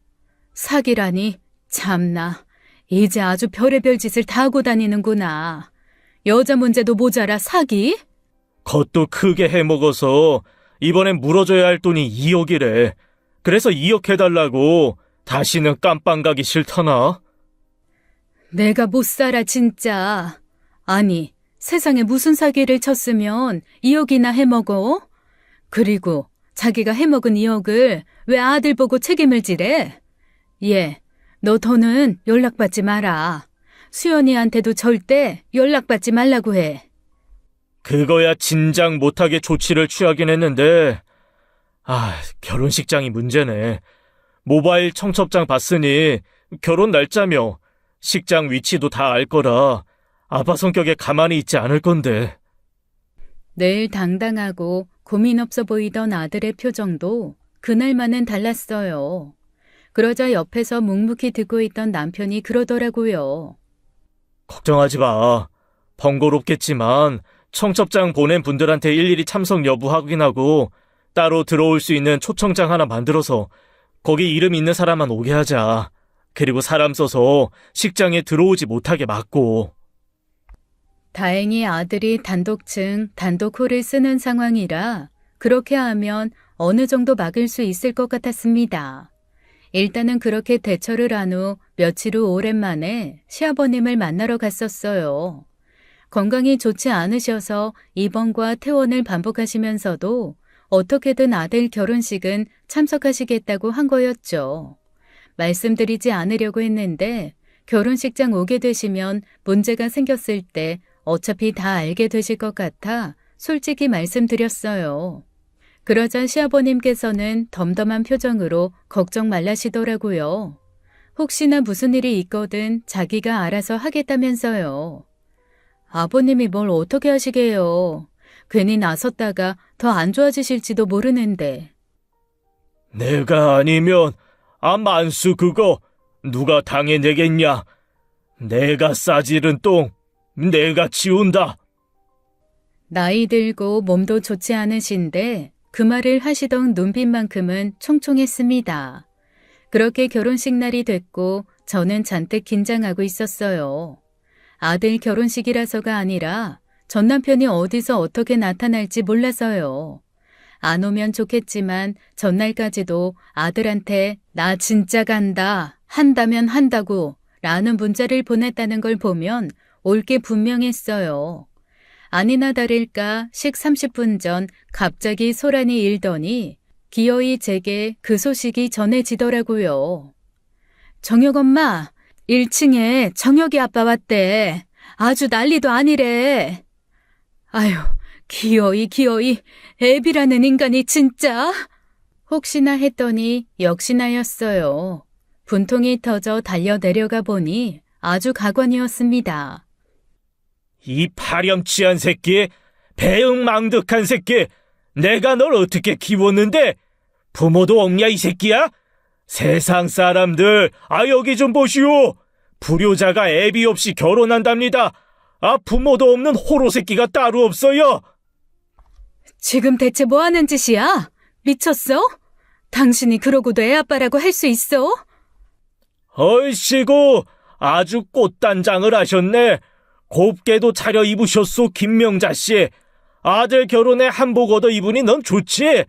사기라니, 참나. 이제 아주 별의별 짓을 다 하고 다니는구나. 여자 문제도 모자라 사기? 겉도 크게 해먹어서 이번엔 물어줘야 할 돈이 2억이래. 그래서 2억 해달라고. 다시는 깜빵 가기 싫다나? 내가 못 살아 진짜. 아니, 세상에 무슨 사기를 쳤으면 2억이나 해먹어? 그리고 자기가 해먹은 2억을 왜 아들 보고 책임을 지래? 얘, 너 더는 연락받지 마라. 수연이한테도 절대 연락받지 말라고 해. 그거야 진작 못하게 조치를 취하긴 했는데, 결혼식장이 문제네. 모바일 청첩장 봤으니 결혼 날짜며 식장 위치도 다 알 거라 아빠 성격에 가만히 있지 않을 건데. 늘 당당하고 고민 없어 보이던 아들의 표정도 그날만은 달랐어요. 그러자 옆에서 묵묵히 듣고 있던 남편이 그러더라고요. 걱정하지 마. 번거롭겠지만 청첩장 보낸 분들한테 일일이 참석 여부 확인하고 따로 들어올 수 있는 초청장 하나 만들어서 거기 이름 있는 사람만 오게 하자. 그리고 사람 써서 식장에 들어오지 못하게 막고. 다행히 아들이 단독층, 단독홀을 쓰는 상황이라 그렇게 하면 어느 정도 막을 수 있을 것 같았습니다. 일단은 그렇게 대처를 한 후 며칠 후 오랜만에 시아버님을 만나러 갔었어요. 건강이 좋지 않으셔서 입원과 퇴원을 반복하시면서도 어떻게든 아들 결혼식은 참석하시겠다고 한 거였죠. 말씀드리지 않으려고 했는데 결혼식장 오게 되시면 문제가 생겼을 때 어차피 다 알게 되실 것 같아 솔직히 말씀드렸어요. 그러자 시아버님께서는 덤덤한 표정으로 걱정 말라시더라고요. 혹시나 무슨 일이 있거든 자기가 알아서 하겠다면서요. 아버님이 뭘 어떻게 하시게요. 괜히 나섰다가 더 안 좋아지실지도 모르는데. 내가 아니면 만수 그거 누가 당해내겠냐. 내가 싸지른 똥 내가 치운다. 나이 들고 몸도 좋지 않으신데 그 말을 하시던 눈빛만큼은 총총했습니다. 그렇게 결혼식 날이 됐고 저는 잔뜩 긴장하고 있었어요. 아들 결혼식이라서가 아니라 전 남편이 어디서 어떻게 나타날지 몰라서요. 안 오면 좋겠지만 전날까지도 아들한테 나 진짜 간다, 한다면 한다고 라는 문자를 보냈다는 걸 보면 올 게 분명했어요. 아니나 다를까 식 30분 전 갑자기 소란이 일더니 기어이 제게 그 소식이 전해지더라고요. 정혁 엄마, 1층에 정혁이 아빠 왔대. 아주 난리도 아니래. 아유, 기어이 애비라는 인간이 진짜. 혹시나 했더니 역시나였어요. 분통이 터져 달려 내려가 보니 아주 가관이었습니다. 이 파렴치한 새끼, 배응망덕한 새끼, 내가 널 어떻게 키웠는데 부모도 없냐 이 새끼야? 세상 사람들, 여기 좀 보시오. 불효자가 애비 없이 결혼한답니다. 부모도 없는 호로 새끼가 따로 없어요. 지금 대체 뭐 하는 짓이야? 미쳤어? 당신이 그러고도 애 아빠라고 할 수 있어? 얼씨구, 아주 꽃단장을 하셨네. 곱게도 차려입으셨소, 김명자씨. 아들 결혼에 한복 얻어 입으니 넌 좋지?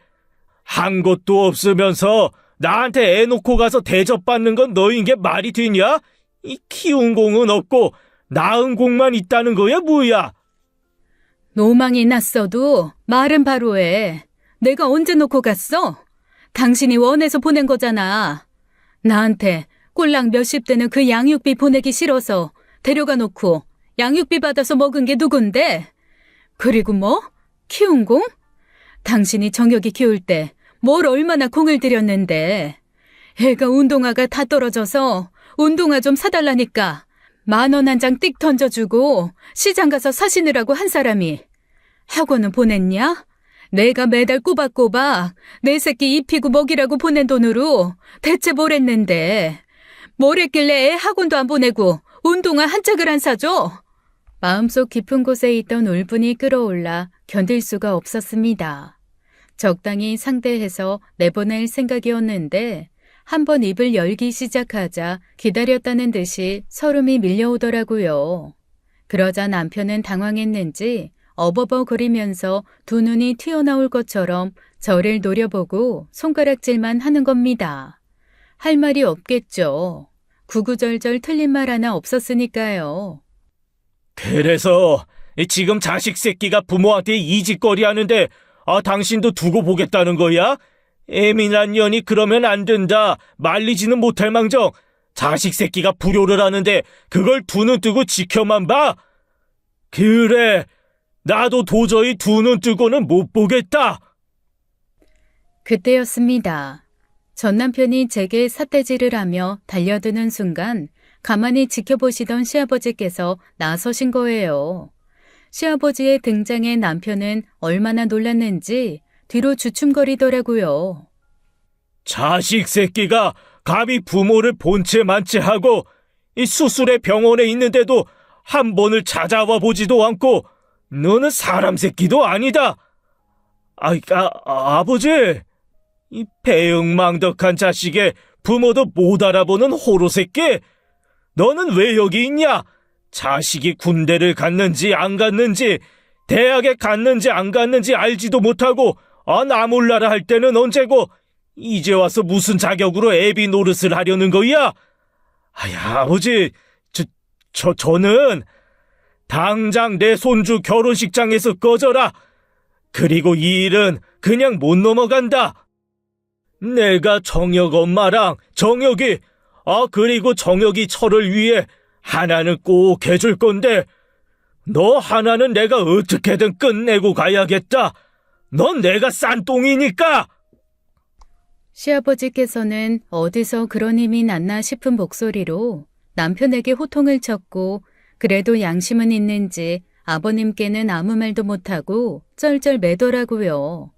한 것도 없으면서 나한테 애 놓고 가서 대접받는 건 너인 게 말이 되냐? 이 키운 공은 없고 낳은 공만 있다는 거야 뭐야? 노망이 났어도 말은 바로 해. 내가 언제 놓고 갔어? 당신이 원해서 보낸 거잖아. 나한테 꼴랑 몇십 대는 그 양육비 보내기 싫어서 데려가 놓고 양육비 받아서 먹은 게 누군데? 그리고 뭐? 키운 공? 당신이 정혁이 키울 때 뭘 얼마나 공을 들였는데. 애가 운동화가 다 떨어져서 운동화 좀 사달라니까 10,000원 한 장 띡 던져주고 시장 가서 사시느라고 한 사람이 학원은 보냈냐? 내가 매달 꼬박꼬박 내 새끼 입히고 먹이라고 보낸 돈으로 대체 뭘 했는데. 뭘 했길래 애 학원도 안 보내고 운동화 한 짝을 안 사줘? 마음속 깊은 곳에 있던 울분이 끌어올라 견딜 수가 없었습니다. 적당히 상대해서 내보낼 생각이었는데 한번 입을 열기 시작하자 기다렸다는 듯이 설움이 밀려오더라고요. 그러자 남편은 당황했는지 어버버거리면서 두 눈이 튀어나올 것처럼 저를 노려보고 손가락질만 하는 겁니다. 할 말이 없겠죠. 구구절절 틀린 말 하나 없었으니까요. 그래서 지금 자식 새끼가 부모한테 이짓거리 하는데 당신도 두고 보겠다는 거야? 예민한 년이 그러면 안 된다. 말리지는 못할 망정 자식 새끼가 불효를 하는데 그걸 두 눈 뜨고 지켜만 봐? 그래, 나도 도저히 두 눈 뜨고는 못 보겠다. 그때였습니다. 전 남편이 제게 삿대질을 하며 달려드는 순간 가만히 지켜보시던 시아버지께서 나서신 거예요. 시아버지의 등장에 남편은 얼마나 놀랐는지 뒤로 주춤거리더라고요. 자식 새끼가 감히 부모를 본체 만체하고 이 수술에 병원에 있는데도 한 번을 찾아와 보지도 않고 너는 사람 새끼도 아니다. 아버지, 이 배응망덕한 자식의 부모도 못 알아보는 호로 새끼. 너는 왜 여기 있냐? 자식이 군대를 갔는지 안 갔는지 대학에 갔는지 안 갔는지 알지도 못하고 나 몰라라 할 때는 언제고 이제 와서 무슨 자격으로 애비 노릇을 하려는 거야? 아버지, 저는 당장 내 손주 결혼식장에서 꺼져라. 그리고 이 일은 그냥 못 넘어간다. 내가 정혁 엄마랑 정혁이, 그리고 정혁이 철을 위해 하나는 꼭 해줄 건데 너 하나는 내가 어떻게든 끝내고 가야겠다. 넌 내가 싼똥이니까. 시아버지께서는 어디서 그런 힘이 났나 싶은 목소리로 남편에게 호통을 쳤고 그래도 양심은 있는지 아버님께는 아무 말도 못하고 쩔쩔 매더라고요.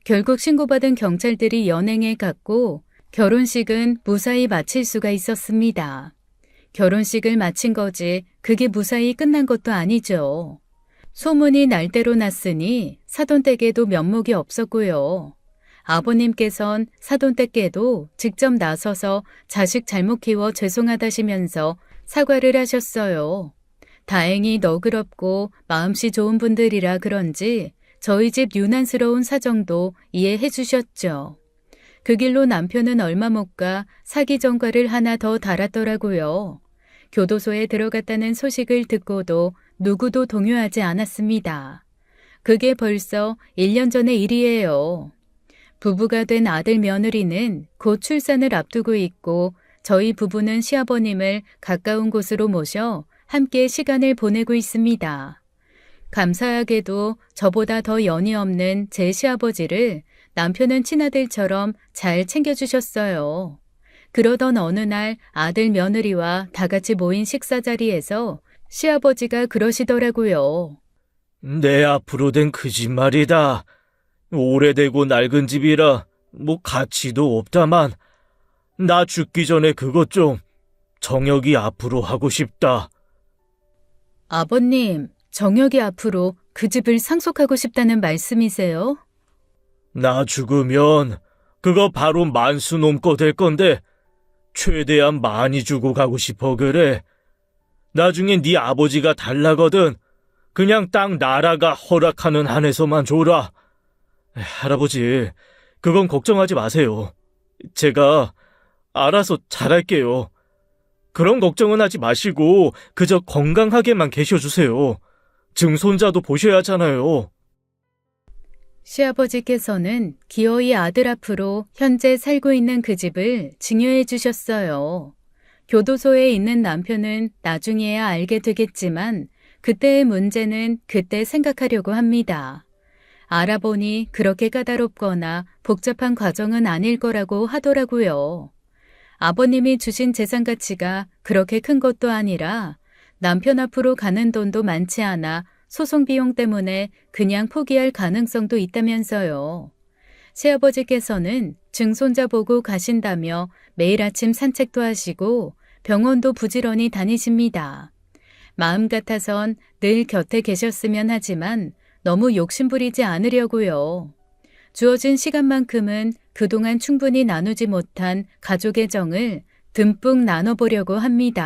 결국 신고받은 경찰들이 연행해 갔고 결혼식은 무사히 마칠 수가 있었습니다. 결혼식을 마친 거지 그게 무사히 끝난 것도 아니죠. 소문이 날대로 났으니 사돈댁에도 면목이 없었고요. 아버님께선 사돈댁께도 직접 나서서 자식 잘못 키워 죄송하다시면서 사과를 하셨어요. 다행히 너그럽고 마음씨 좋은 분들이라 그런지 저희 집 유난스러운 사정도 이해해 주셨죠. 그 길로 남편은 얼마 못 가 사기 전과를 하나 더 달았더라고요. 교도소에 들어갔다는 소식을 듣고도 누구도 동요하지 않았습니다. 그게 벌써 1년 전의 일이에요. 부부가 된 아들 며느리는 곧 출산을 앞두고 있고 저희 부부는 시아버님을 가까운 곳으로 모셔 함께 시간을 보내고 있습니다. 감사하게도 저보다 더 연이 없는 제 시아버지를 남편은 친아들처럼 잘 챙겨주셨어요. 그러던 어느 날 아들 며느리와 다 같이 모인 식사 자리에서 시아버지가 그러시더라고요. 내 앞으로 된 그 집 말이다. 오래되고 낡은 집이라 뭐 가치도 없다만 나 죽기 전에 그것 좀 정혁이 앞으로 하고 싶다. 아버님, 정혁이 앞으로 그 집을 상속하고 싶다는 말씀이세요? 나 죽으면 그거 바로 만수놈 거 될 건데 최대한 많이 주고 가고 싶어 그래. 나중에 네 아버지가 달라거든. 그냥 딱 나라가 허락하는 한에서만 줘라. 할아버지, 그건 걱정하지 마세요. 제가 알아서 잘할게요. 그런 걱정은 하지 마시고 그저 건강하게만 계셔주세요. 증손자도 보셔야 하잖아요. 시아버지께서는 기어이 아들 앞으로 현재 살고 있는 그 집을 증여해 주셨어요. 교도소에 있는 남편은 나중에야 알게 되겠지만 그때의 문제는 그때 생각하려고 합니다. 알아보니 그렇게 까다롭거나 복잡한 과정은 아닐 거라고 하더라고요. 아버님이 주신 재산 가치가 그렇게 큰 것도 아니라 남편 앞으로 가는 돈도 많지 않아 소송 비용 때문에 그냥 포기할 가능성도 있다면서요. 새아버지께서는 증손자 보고 가신다며 매일 아침 산책도 하시고 병원도 부지런히 다니십니다. 마음 같아선 늘 곁에 계셨으면 하지만 너무 욕심부리지 않으려고요. 주어진 시간만큼은 그동안 충분히 나누지 못한 가족의 정을 듬뿍 나눠보려고 합니다.